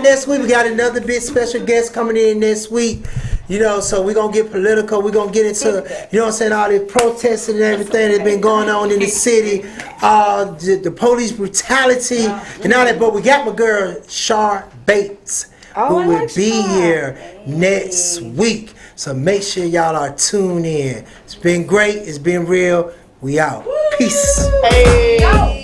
next week. We got another big special guest coming in this week. You know, so we're going to get political. We're going to get into, you know what I'm saying, all the protesting and everything that's been going on in the city, the police brutality and all that. But we got my girl, Shar Bates, who will be here next week. So make sure y'all are tuned in. It's been great. It's been real. We out. Peace. Hey.